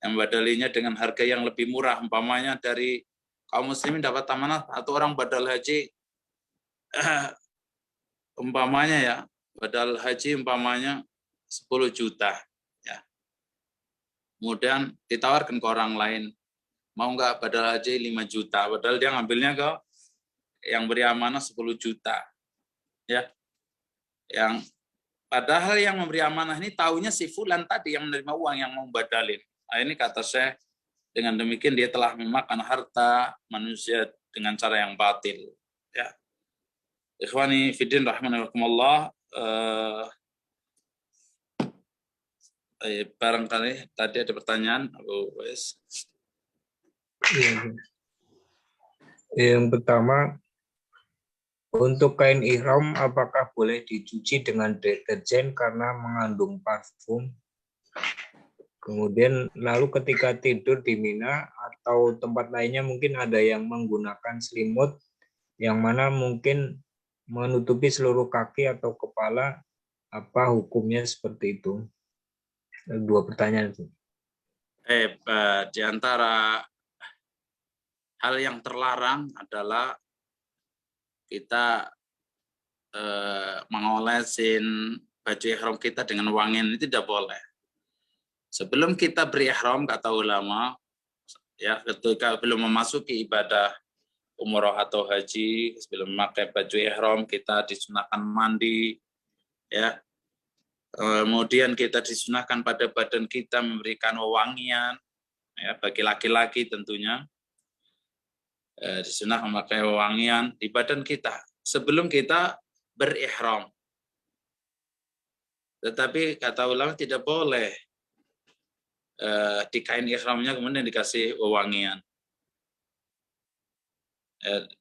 yang membadalinya dengan harga yang lebih murah, umpamanya dari kaum muslimin dapat amanah atau orang badal haji umpamanya ya, badal haji umpamanya 10 juta, ya. Kemudian ditawarkan ke orang lain, mau nggak badal haji 5 juta, padahal dia ngambilnya ke yang beri amanah 10 juta. Ya. Yang padahal yang memberi amanah ini taunya si fulan tadi yang menerima uang yang mau badalin. Nah, ini kata Syekh, dengan demikian dia telah memakan harta manusia dengan cara yang batil. Ya. Ikhwani fiddin rahimakumullah, barangkali tadi ada pertanyaan, Abu Wais. Yang pertama, untuk kain ihram apakah boleh dicuci dengan deterjen karena mengandung parfum? Kemudian lalu ketika tidur di Mina atau tempat lainnya mungkin ada yang menggunakan selimut yang mana mungkin menutupi seluruh kaki atau kepala, apa hukumnya seperti itu? Dua pertanyaan itu. Di antara hal yang terlarang adalah kita mengolesin baju ihram kita dengan wangian, ini tidak boleh. Sebelum kita berihram, kata ulama, ya, ketika belum memasuki ibadah umroh atau haji, sebelum memakai baju ihram kita disunahkan mandi, ya. Kemudian kita disunahkan pada badan kita memberikan wewangian, ya, bagi laki-laki tentunya. Disunahkan memakai wewangian di badan kita sebelum kita berihram. Tetapi kata ulama tidak boleh di kain ihramnya kemudian dikasih wewangian.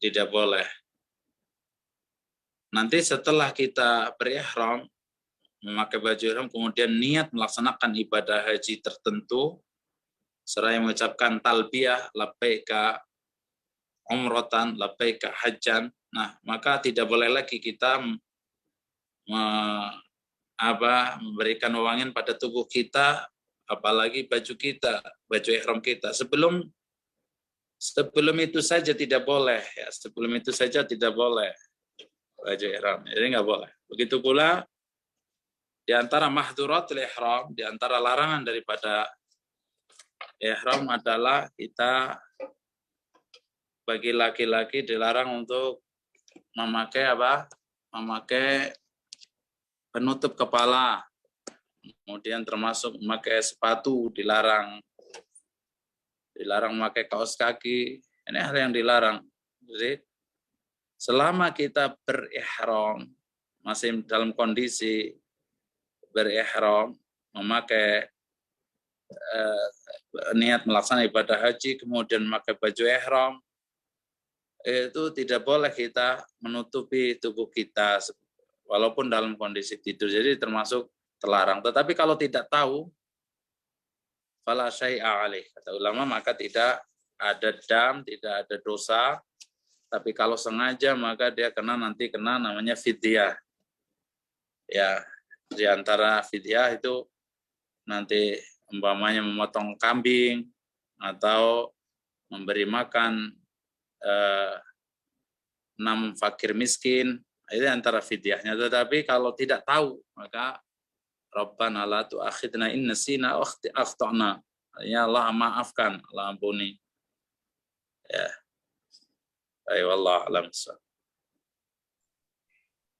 Tidak boleh. Nanti setelah kita berihram, memakai baju ihram, kemudian niat melaksanakan ibadah haji tertentu, seraya mengucapkan talbiyah, labbaika umratan, labbaika hajjan. Nah, maka tidak boleh lagi kita memberikan wewangian pada tubuh kita, apalagi baju kita, baju ihram kita. Sebelum itu saja tidak boleh, ya. Sebelum itu saja tidak boleh baju ihram. Jadi nggak boleh. Begitu pula di antara mahdhuratul ihram, di antara larangan daripada ihram adalah kita bagi laki-laki dilarang untuk memakai memakai penutup kepala. Kemudian termasuk memakai sepatu dilarang. Dilarang memakai kaos kaki. Ini hal yang dilarang. Jadi selama kita berihram, masih dalam kondisi berihram, memakai niat melaksanakan ibadah haji, kemudian memakai baju ihram, itu tidak boleh kita menutupi tubuh kita walaupun dalam kondisi tidur. Jadi termasuk terlarang. Tetapi kalau tidak tahu, fala syai'a alaih, kata ulama, maka tidak ada dam, tidak ada dosa. Tapi kalau sengaja maka dia nanti kena namanya fidyah. Ya, di antara fidyah itu nanti umpamanya memotong kambing atau memberi makan 6 fakir miskin, itu antara fidyahnya. Tetapi kalau tidak tahu, maka Rabbana la tu'akhidna in nasina akhtana. Ya Allah maafkan, Allah ampuni. Ya. Ayo Allah alam.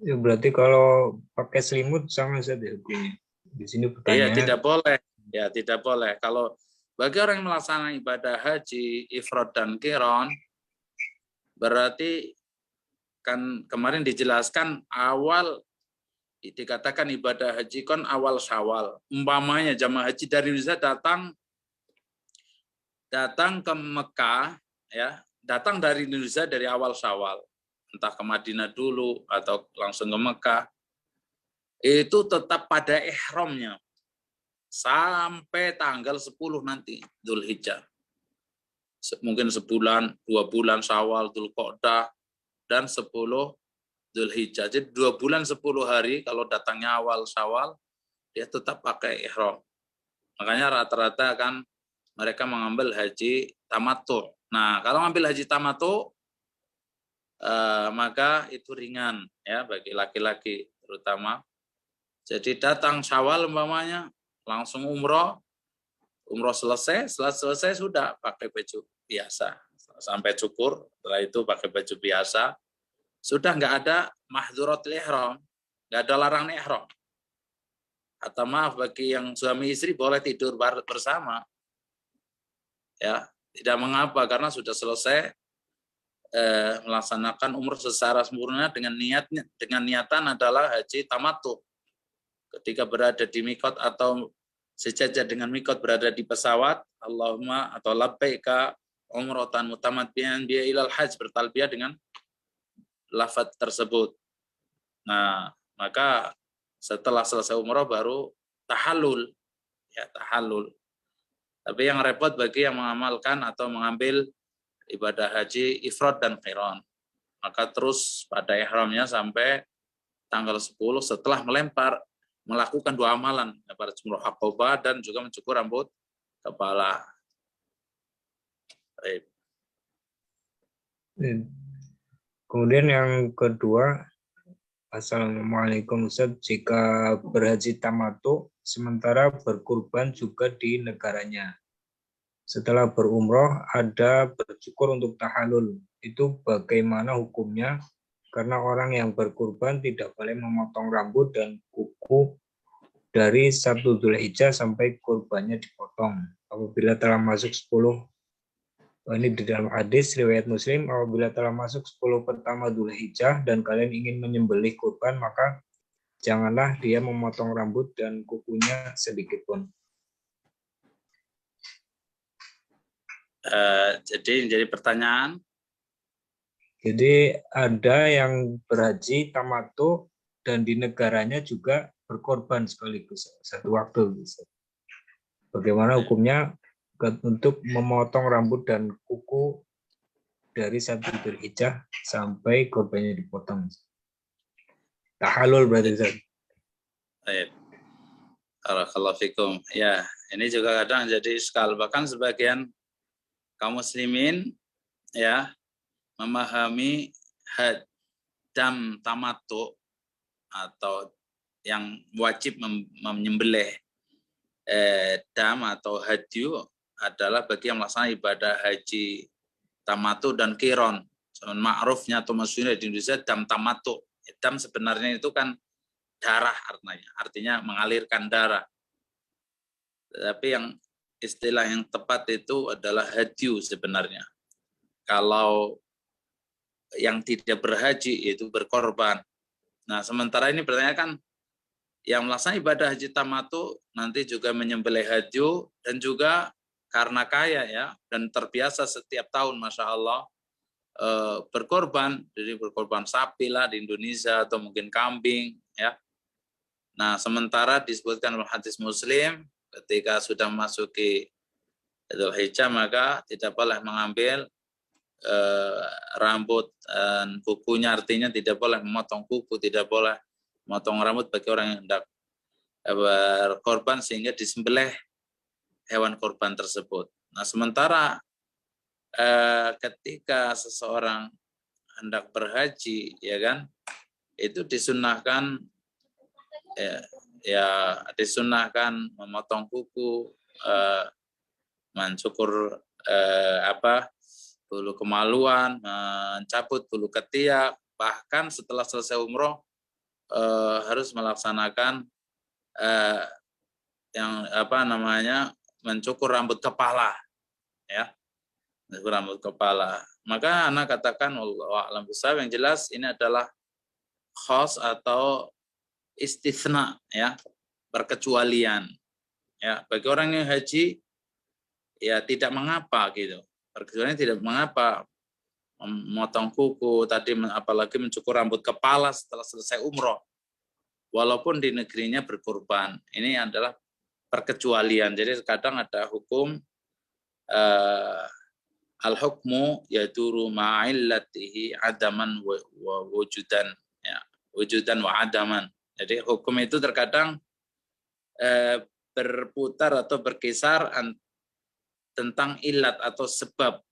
Ya, berarti kalau pakai selimut sama saja hukumnya. Di sini Iya, pertanyaannya. tidak boleh. Ya, tidak boleh. Kalau bagi orang yang melaksanakan ibadah haji, ifrad dan qiran, berarti kan kemarin dijelaskan awal dikatakan ibadah haji kan awal Syawal. Umpamanya jamaah haji dari Indonesia datang ke Mekah, ya, datang dari Indonesia dari awal Syawal, entah ke Madinah dulu atau langsung ke Mekah, itu tetap pada ihramnya sampai tanggal 10 nanti Dzulhijjah. Mungkin sebulan, 2 bulan Syawal, Dzulqa'dah, dan 10 Dzulhijjah. Jadi 2 bulan 10 hari kalau datangnya awal Syawal, dia tetap pakai ihram. Makanya rata-rata kan mereka mengambil haji tamattu. Nah, kalau ngambil haji tamattu, maka itu ringan ya bagi laki-laki terutama. Jadi datang Syawal umpamanya langsung umroh selesai, setelah selesai sudah pakai baju biasa sampai cukur, setelah itu pakai baju biasa, sudah nggak ada mahdhuratul ihram, nggak ada larangan ihram. Atau maaf bagi yang suami istri boleh tidur bersama, ya tidak mengapa karena sudah selesai melaksanakan umroh secara sempurna dengan niatan adalah haji tamattu. Ketika berada di mikot atau sejajar dengan mikot berada di pesawat, Allahumma atau labbaika umratan mutamattian biya ilal hajj, bertalbiyah dengan lafaz tersebut. Nah, maka setelah selesai umroh baru tahallul, ya tahallul. Tapi yang repot bagi yang mengamalkan atau mengambil ibadah haji ifrad dan qiran, maka terus pada ihramnya sampai tanggal 10 setelah melakukan 2 amalan, pada jumroh aqobah dan juga mencukur rambut kepala. Baik. Kemudian yang kedua, Assalamualaikum Ustaz, jika berhaji tamattu sementara berkurban juga di negaranya. Setelah berumroh ada bercukur untuk tahallul. Itu bagaimana hukumnya? Karena orang yang berkurban tidak boleh memotong rambut dan kuku dari 1 Dzulhijjah sampai kurbannya dipotong. Apabila telah masuk 10, ini di dalam hadis riwayat Muslim, apabila telah masuk 10 pertama Dzulhijjah dan kalian ingin menyembelih kurban, maka janganlah dia memotong rambut dan kukunya sedikit pun. Jadi pertanyaan. Jadi ada yang berhaji tamattu dan di negaranya juga berkorban sekaligus satu waktu. Bagaimana hukumnya untuk memotong rambut dan kuku dari 1 Dzulhijjah sampai korbannya dipotong? Tahallul berarti Ustaz. Baik. Barakallahu fikum. Ya, ini juga kadang jadi iskal. Bahkan sebagian kaum muslimin ya memahami dam tamattu atau yang wajib menyembelih dam atau hadyu adalah bagi yang melaksanakan ibadah haji tamattu dan qiran. Ma'rufnya atau masyhurnya di Indonesia dam tamattu. Dam sebenarnya itu kan darah artinya mengalirkan darah. Tapi yang istilah yang tepat itu adalah hadyu sebenarnya. Kalau yang tidak berhaji itu berkorban. Nah, sementara ini bertanya kan yang melaksanakan ibadah haji tamattu nanti juga menyembelih hadyu dan juga karena kaya ya dan terbiasa setiap tahun Masya Allah berkorban, jadi berkorban sapi lah di Indonesia atau mungkin kambing ya. Nah, sementara disebutkan dalam hadis Muslim ketika sudah memasuki Dzulhijjah maka tidak boleh mengambil rambut dan kukunya, artinya tidak boleh memotong kuku, tidak boleh memotong rambut bagi orang yang hendak berkorban sehingga disembelih hewan korban tersebut. Nah, sementara ketika seseorang hendak berhaji, ya kan, itu disunahkan ya disunahkan memotong kuku, mencukur bulu kemaluan, mencabut bulu ketiak, bahkan setelah selesai umroh harus melaksanakan mencukur rambut kepala, ya, mencukur rambut kepala. Maka anak katakan, wallahu a'lam bishawab, yang jelas ini adalah khos atau istitsna, ya, perkecualian, ya, bagi orang yang haji ya tidak mengapa gitu, perkecualian tidak mengapa memotong kuku tadi, apalagi mencukur rambut kepala setelah selesai umroh, walaupun di negerinya berkurban. Ini adalah perkecualian. Jadi kadang ada hukum al-hukmu yaduru ma'illatihi adaman wa wujudan, ya, wujudan wa adaman. Jadi hukum itu terkadang berputar atau berkisar tentang ilat atau sebab,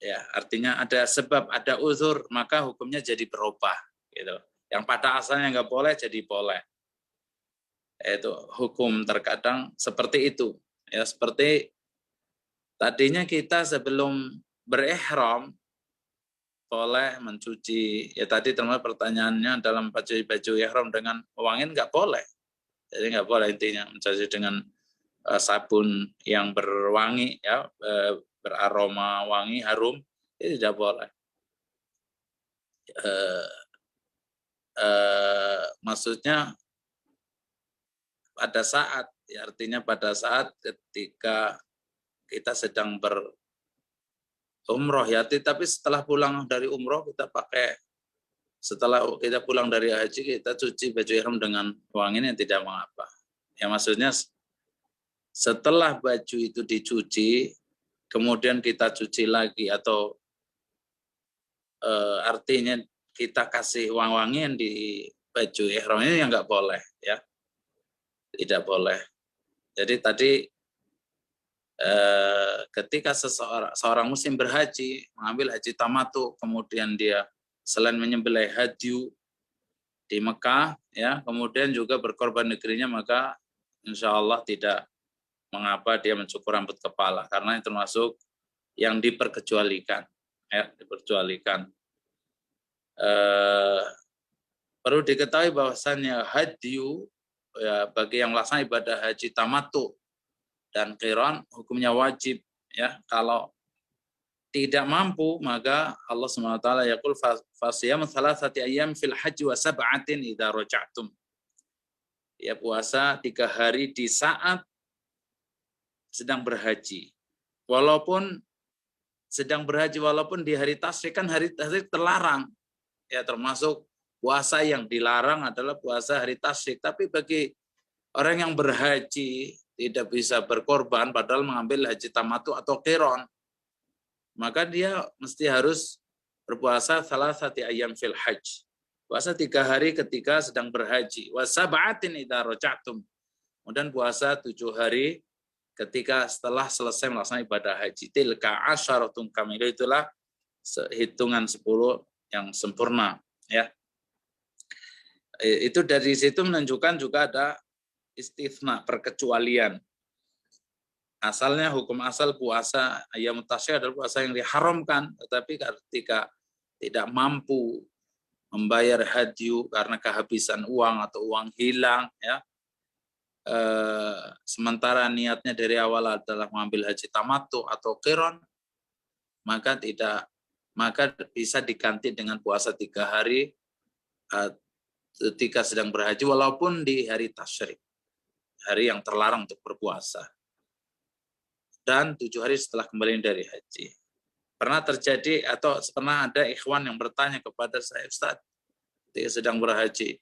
ya, artinya ada sebab, ada uzur, maka hukumnya jadi berubah gitu. Yang pada asalnya nggak boleh jadi boleh. Itu hukum terkadang seperti itu, ya, seperti tadinya kita sebelum berihram boleh mencuci, ya tadi termasuk pertanyaannya dalam baju ihram dengan wangi nggak boleh. Jadi nggak boleh intinya mencuci dengan sabun yang berwangi, ya, beraroma wangi, harum, itu tidak boleh. Maksudnya pada saat, ya, artinya pada saat ketika kita sedang berumroh, ya, tapi setelah pulang dari umroh kita pakai, setelah kita pulang dari haji kita cuci baju ihram dengan wangi, yang tidak mengapa. Ya, maksudnya setelah baju itu dicuci kemudian kita cuci lagi, atau artinya kita kasih wangi-wangian di baju ihram ini yang nggak boleh, ya, tidak boleh. Jadi tadi ketika seorang muslim berhaji, mengambil haji tamattu, kemudian dia selain menyembelih hadyu di Mekah, ya, kemudian juga berkorban negerinya, maka insya Allah tidak mengapa dia mencukur rambut kepala, karena itu termasuk yang diperkecualikan, ya, diperkecualikan. Perlu diketahui bahwasannya hadyu, ya, bagi yang melaksanakan ibadah haji tamattu dan qiran hukumnya wajib, ya. Kalau tidak mampu maka Allah SWT yaqul fasiyam thalathati ayyam fil haji wa sab'atin idza raja'tum. Ya, puasa 3 hari di saat sedang berhaji. Walaupun sedang berhaji, walaupun di hari tasyrik, kan hari tasyrik terlarang. Ya, termasuk puasa yang dilarang adalah puasa hari tasyrik. Tapi bagi orang yang berhaji tidak bisa berkorban padahal mengambil haji tamattu atau qiran, maka dia mesti harus berpuasa salasati ayyam fil hajj. Puasa 3 hari ketika sedang berhaji. Wa sab'atin idza raja'tum. Kemudian puasa 7 hari ketika setelah selesai melaksanakan ibadah haji. Tilka asyaratun kamilah, itulah hitungan 10 yang sempurna, ya. Itu dari situ menunjukkan juga ada istitsna, perkecualian. Asalnya hukum asal puasa ayyamut tasyrik adalah puasa yang diharamkan, tetapi ketika tidak mampu membayar hadyu karena kehabisan uang atau uang hilang, ya, sementara niatnya dari awal adalah mengambil haji tamattu atau qiran, maka bisa diganti dengan puasa 3 hari ketika sedang berhaji, walaupun di hari tasyrik, hari yang terlarang untuk berpuasa, dan 7 hari setelah kembali dari haji. Pernah terjadi atau pernah ada ikhwan yang bertanya kepada saya, Ustaz, dia sedang berhaji,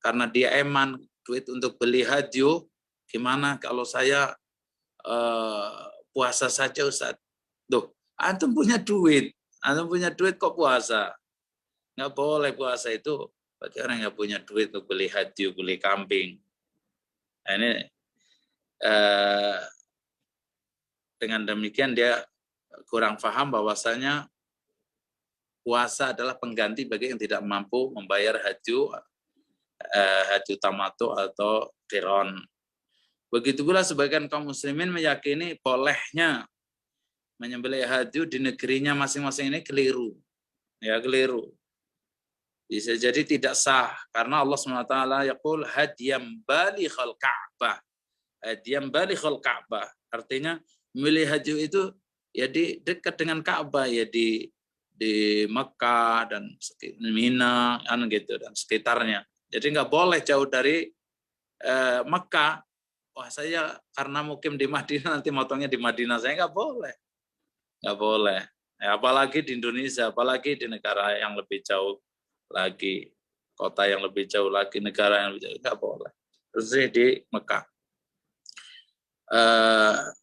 karena dia eman duit untuk beli hadyu, gimana kalau saya puasa saja, Ustaz? Duh, antum punya duit kok puasa? Nggak boleh puasa itu bagi orang yang punya duit untuk beli hadyu, beli kambing. Nah, ini dengan demikian dia kurang paham bahwasanya puasa adalah pengganti bagi yang tidak mampu membayar hadyu haji tamattu atau qiron. Begitu pula sebagian kaum muslimin meyakini bolehnya menyembelih hadyu di negerinya masing-masing ini keliru. Ya, keliru. Bisa jadi tidak sah karena Allah SWT yaqul hadiyam balighal Ka'bah. Hadiyam balighal Ka'bah. Artinya memilih haji itu ya di dekat dengan Ka'bah, ya di Mekah dan Mina kan gitu dan sekitarnya. Jadi nggak boleh jauh dari Mekah. Wah, saya karena mukim di Madinah nanti motongnya di Madinah, saya nggak boleh. Nggak boleh. Ya, apalagi di Indonesia, apalagi di negara yang lebih jauh lagi, kota yang lebih jauh lagi, negara yang lebih jauh, nggak boleh. Terus di Mekah.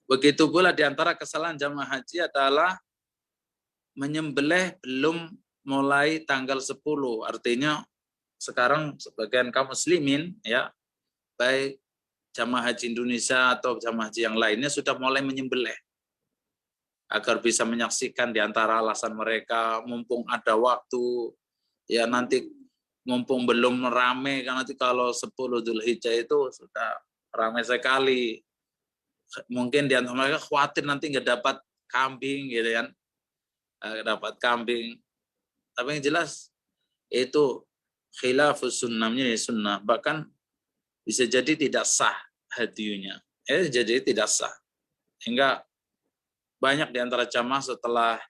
Begitu pula di antara kesalahan jamaah haji adalah menyembelih belum mulai tanggal 10. Artinya sekarang sebagian kaum muslimin ya, baik jamaah haji Indonesia atau jamaah haji yang lainnya sudah mulai menyembelih agar bisa menyaksikan di antara alasan mereka mumpung ada waktu ya, nanti mumpung belum rame kan, nanti kalau 10 Dzulhijjah itu sudah ramai sekali. Mungkin di antara mereka khawatir nanti nggak dapat kambing gitu kan. Dapat kambing. Tapi yang jelas itu khilafus sunnahnya ya sunnah. Bahkan bisa jadi tidak sah hadyunya. Jadi tidak sah. Hingga banyak di antara jamaah setelah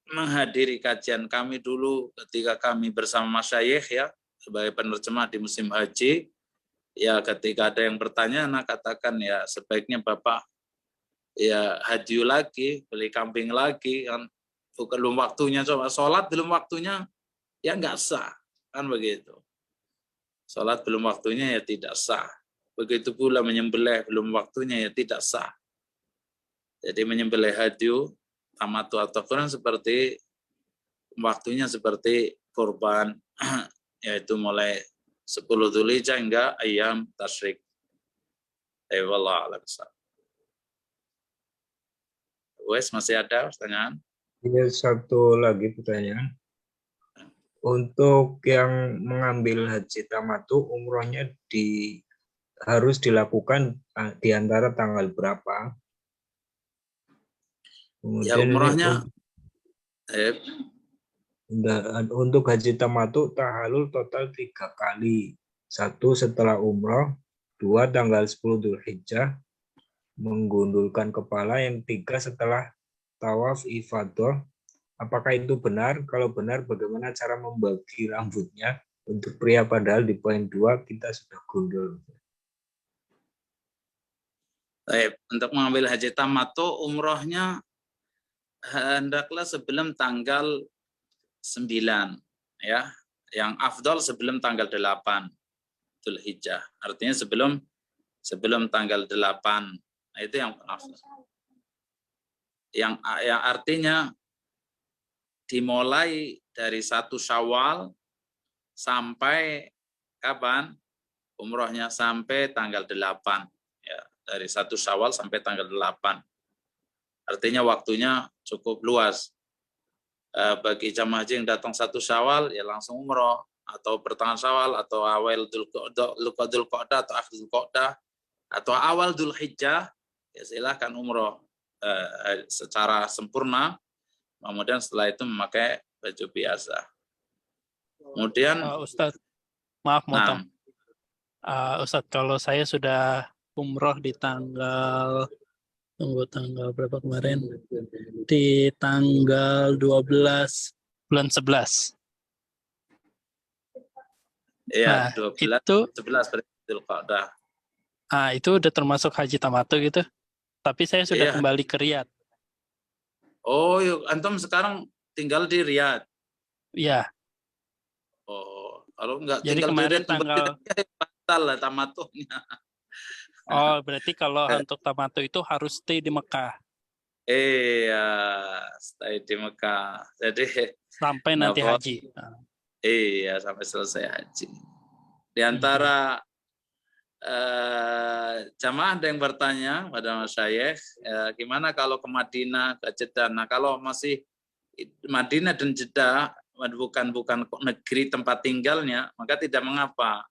menghadiri kajian kami dulu ketika kami bersama masyayikh ya sebagai penerjemah di musim haji, ya ketika ada yang bertanya, nah katakan ya sebaiknya Bapak ya haji lagi, beli kambing lagi kan, belum waktunya, coba sholat belum waktunya ya nggak sah kan begitu. Sholat belum waktunya ya tidak sah. Begitu pula menyembelih belum waktunya ya tidak sah. Jadi menyembelih hadyu tamattu atau qiron seperti waktunya seperti kurban, yaitu mulai 10 Dzulhijjah hingga ayam tasyrik. Wallahu a'lam. Wes, masih ada pertanyaan? Ini satu lagi pertanyaan. Untuk yang mengambil haji tamattu, umrohnya harus dilakukan di antara tanggal berapa? Ya Kemudian umrohnya untuk haji tamattu tahalul total 3 kali. 1 setelah umroh, 2 tanggal 10 Dzulhijjah, menggundulkan kepala, yang 3 setelah tawaf ifadah. Apakah itu benar? Kalau benar, bagaimana cara membagi rambutnya? Untuk pria padahal di poin 2 kita sudah gundul. untuk mengambil haji tamattu umrohnya hendaklah sebelum tanggal 9 ya. Yang afdal sebelum tanggal 8 Dzulhijjah. Artinya sebelum tanggal 8. Nah, itu yang afdal. Yang artinya dimulai dari 1 Syawal sampai kapan? Umrohnya sampai tanggal 8. Ya, dari 1 Syawal sampai tanggal 8. Artinya waktunya cukup luas. Bagi jamaah haji yang datang 1 Syawal ya langsung umroh, atau pertengahan Syawal, atau awal Dzulqa'dah, atau akhir Dzulqa'dah, atau awal Dzulhijjah, ya silahkan umroh secara sempurna. Kemudian setelah itu memakai baju biasa. Kemudian Ustadz, maaf motong. nah, Ustadz, kalau saya sudah umroh di tanggal berapa kemarin? Di tanggal 12 bulan 11. ya Nah, 12 itu 11 berarti Dzulqa'dah. itu udah termasuk haji tamattu gitu. Tapi saya sudah Iya. kembali ke Riyadh. Oh, yuk, antum sekarang tinggal di Riyadh. Iya. Oh, kalau enggak Jadi tinggal di kemarin Riyadh kembali batal lah tamattunya. Oh, berarti kalau untuk tamattu itu harus stay di Mekah Iya, stay di Mekah. Jadi sampai nanti haji. iya, sampai selesai haji. Di antara jamaah ada yang bertanya pada masyayikh, gimana kalau ke Madinah, ke Jeddah? Nah, kalau masih Madinah dan Jeddah bukan negeri tempat tinggalnya, maka tidak mengapa.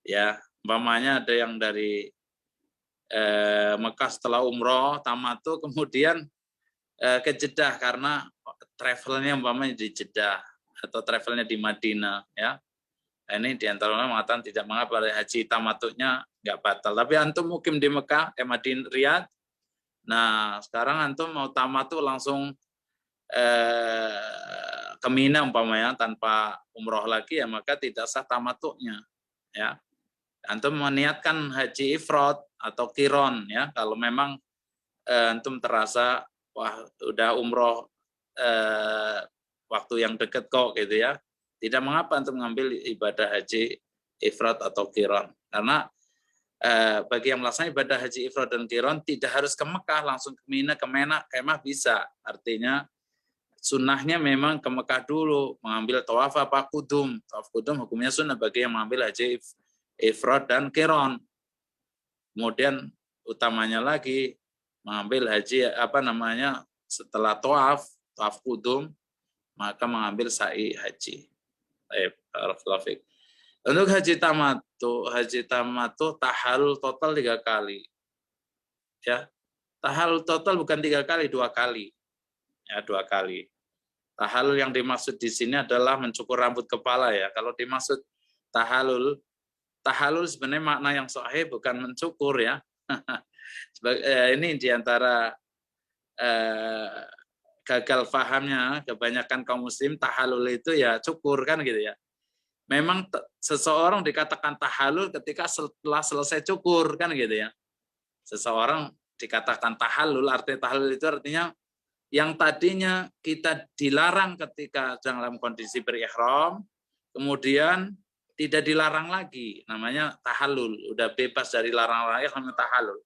Ya, umpamanya ada yang dari Mekah setelah umroh tamattu kemudian ke Jeddah karena travelnya umpamanya di Jeddah atau travelnya di Madinah, ya. Nah, ini diantara ulama mengatakan tidak mengapa haji tamattunya nggak batal. Tapi antum mukim di Mekah, Madinah, Riyadh. Nah, sekarang antum mau tamattu langsung ke Mina umpamanya tanpa umroh lagi, ya maka tidak sah tamattunya, ya. Antum meniatkan haji ifrad atau qiron, ya. Kalau memang antum terasa wah udah umroh waktu yang dekat kok gitu, ya. Tidak mengapa antum mengambil ibadah haji ifrad atau qiron. Karena bagi yang melaksanakan ibadah haji ifrad dan qiron tidak harus ke Mekah, langsung ke Mina, ke Kemah bisa. Artinya sunnahnya memang ke Mekah dulu, mengambil tawaf apa kudum. Tawaf kudum hukumnya sunnah bagi yang mengambil haji ifrad dan qiron. Kemudian utamanya lagi mengambil haji setelah tawaf kudum, maka mengambil sa'i haji. Untuk haji tamattu tahallul total 3 kali. Ya. Tahallul total bukan 3 kali, 2 kali. Ya, 2 kali. Tahallul yang dimaksud di sini adalah mencukur rambut kepala, ya. Kalau dimaksud tahallul sebenarnya makna yang sahih bukan mencukur, ya. Ini diantara gagal pahamnya kebanyakan kaum muslim, tahallul itu ya cukur kan gitu, ya. Memang seseorang dikatakan tahallul ketika setelah selesai cukur kan gitu, ya. Seseorang dikatakan tahallul, artinya tahallul itu artinya yang tadinya kita dilarang ketika dalam kondisi berihram, kemudian tidak dilarang lagi, namanya tahallul, udah bebas dari larangan ya, namanya tahallul,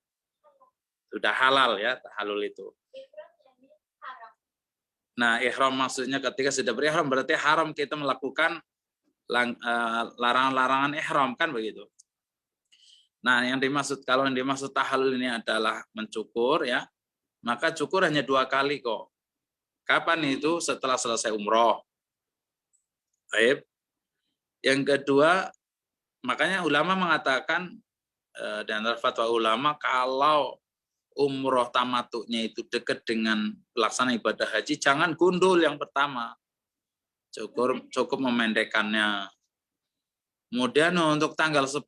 sudah halal, ya, tahallul itu. Nah, ihram maksudnya ketika sudah berihram berarti haram kita melakukan larangan-larangan ihram kan begitu. Nah, kalau yang dimaksud tahallul ini adalah mencukur, ya, maka cukur hanya 2 kali kok. Kapan itu? Setelah selesai umroh. Baik. Yang kedua, makanya ulama mengatakan dan fatwa ulama kalau umroh tamattunya itu dekat dengan pelaksanaan ibadah haji, jangan gundul yang pertama. Cukup memendekkannya. Kemudian untuk tanggal 10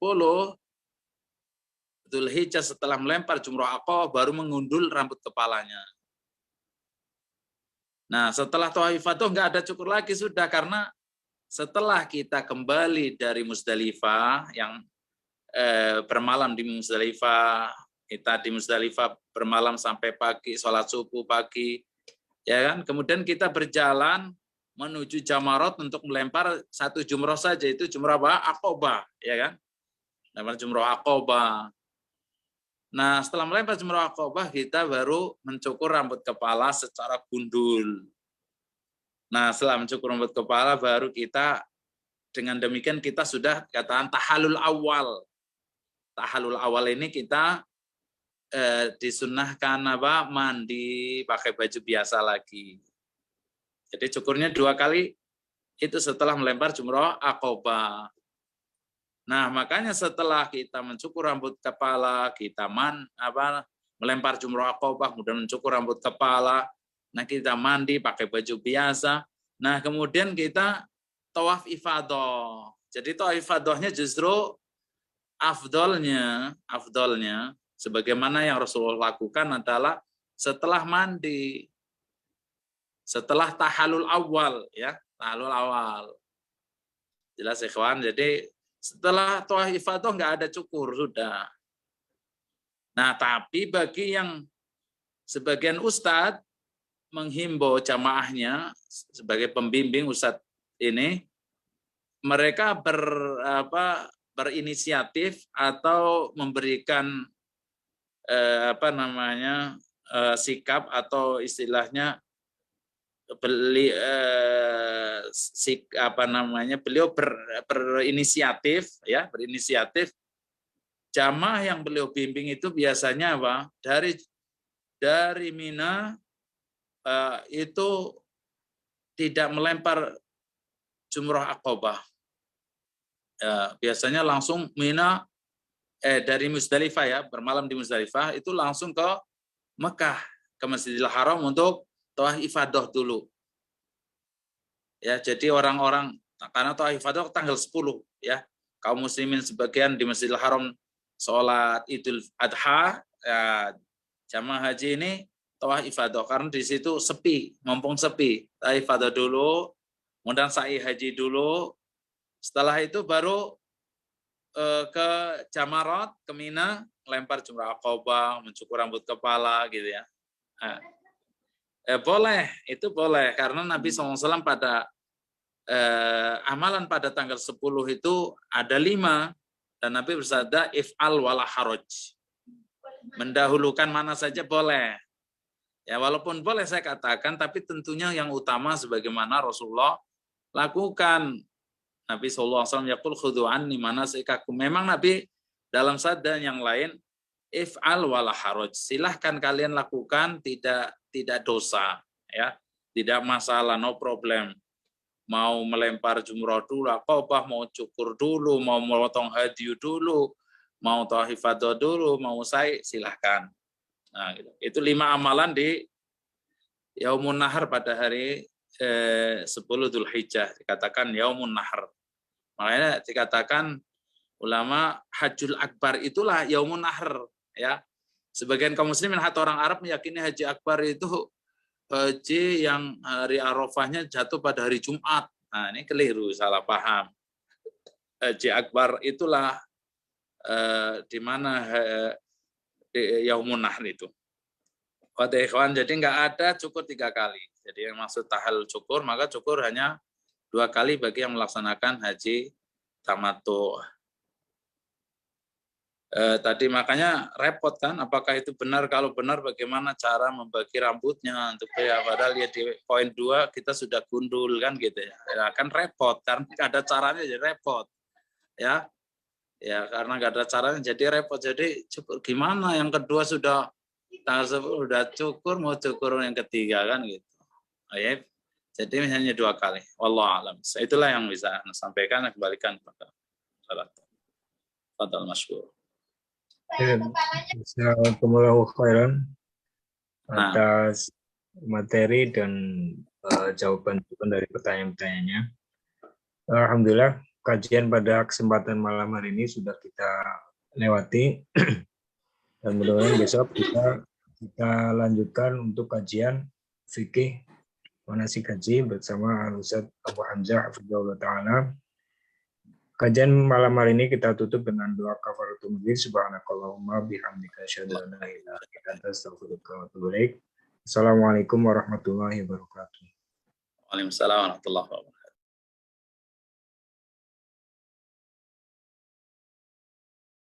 Dzulhijjah setelah melempar jumrah Aqabah baru mengundul rambut kepalanya. Nah, setelah tawaf ifadah nggak ada cukur lagi sudah, karena setelah kita kembali dari Musdalifah yang bermalam di Musdalifah, kita di Musdalifah bermalam sampai pagi, sholat subuh pagi, ya kan? Kemudian kita berjalan menuju Jamarot untuk melempar 1 jumrah saja, itu jumrah Aqabah, ya kan? Lempar jumrah Aqabah. Nah, setelah melempar jumrah Aqabah kita baru mencukur rambut kepala secara gundul. Nah, setelah mencukur rambut kepala baru kita, dengan demikian kita sudah katakan tahallul awal. Tahallul awal ini kita disunnahkan mandi, pakai baju biasa lagi. Jadi cukurnya 2 kali itu setelah melempar jumrah Aqabah. Nah, makanya setelah kita mencukur rambut kepala, kita melempar jumrah Aqabah, kemudian mencukur rambut kepala, nah kita mandi pakai baju biasa. Nah, kemudian kita tawaf ifadah. Jadi tawaf ifadahnya justru afdolnya sebagaimana yang Rasulullah lakukan adalah setelah mandi, setelah tahallul awal, ya, tahallul awal. Jelas ikhwan, jadi setelah tawaf ifadah nggak ada cukur sudah. Nah, tapi bagi yang sebagian ustadz menghimbau jamaahnya sebagai pembimbing ustadz ini, mereka berinisiatif atau memberikan sikap atau istilahnya beliau berinisiatif, ya, berinisiatif. Jamaah yang beliau bimbing itu biasanya dari Mina itu tidak melempar jumrah Aqabah. Ya, biasanya langsung Mina dari Muzdalifah ya, bermalam di Muzdalifah itu langsung ke Mekah, ke Masjidil Haram untuk tawaf ifadah dulu. Ya, jadi orang-orang karena tawaf ifadah tanggal 10 ya. Kaum muslimin sebagian di Masjidil Haram sholat Idul Adha, ya, jamaah haji ini tawaf ifadah karena di situ sepi, mumpung sepi. Tawaf ifadah dulu, kemudian sa'i haji dulu. Setelah itu baru ke Jamarat, ke Mina, lempar jumrah Aqabah, mencukur rambut kepala gitu ya. Nah, boleh, itu boleh karena Nabi SAW pada amalan pada tanggal 10 itu ada 5 dan Nabi bersabda if'al wala haraj. Mendahulukan mana saja boleh. Ya walaupun boleh saya katakan tapi tentunya yang utama sebagaimana Rasulullah lakukan. Nabi SAW yaqul khudhu anni manasikakum. Memang Nabi dalam sabda yang lain if'al wala haraj. Silahkan kalian lakukan tidak dosa ya. Tidak masalah, no problem. Mau melempar jumrah dulu, Aqabah, mau cukur dulu, mau memotong hadiyu dulu, mau tawaf ifadah dulu, mau sa'i, silahkan. Nah, gitu. Itu 5 amalan di Yaumun Nahar pada hari 10 Dzulhijjah dikatakan Yaumun Nahar. Makanya dikatakan ulama Hajjul Akbar itulah Yaumun Nahar ya. Sebagian kaum muslimin atau orang Arab meyakini Haji Akbar itu haji yang hari Arafahnya jatuh pada hari Jumat. Nah, ini keliru, salah paham. Haji Akbar itulah di mana Yaumun Nahr itu. Ikhwan, jadi nggak ada cukur 3 kali. Jadi yang maksud tahallul cukur, maka cukur hanya 2 kali bagi yang melaksanakan haji tamattu. Tadi makanya repot kan, apakah itu benar? Kalau benar bagaimana cara membagi rambutnya untuk ya padahal ya di poin 2 kita sudah gundul kan gitu ya. Ya kan repot karena nggak ada caranya jadi repot. Ya. Ya karena nggak ada caranya jadi repot. Jadi cukur gimana yang kedua sudah tanggal 10 udah cukur mau cukur yang ketiga kan gitu. Ya. Jadi hanya 2 kali. Wallahu a'lam. Itulah yang bisa saya sampaikan, kembalikan kepada salat. Fadhal masykur. Jazakumullahu khairan atas materi dan jawaban dari pertanyaan-pertanyaannya. Alhamdulillah kajian pada kesempatan malam hari ini sudah kita lewati dan mudah-mudahan besok kita lanjutkan untuk kajian fikih manasik haji bersama Al-Ustaz Abu Hamzah hafizahullah ta'ala. Kajian malam hari ini kita tutup dengan doa kafaratul majlis. Subhanakallahumma bihamdika asyhadu an la ilaha illa anta astaghfiruka wa atubu ilaik. Assalamualaikum warahmatullahi wabarakatuh. Waalaikumsalam warahmatullahi wabarakatuh.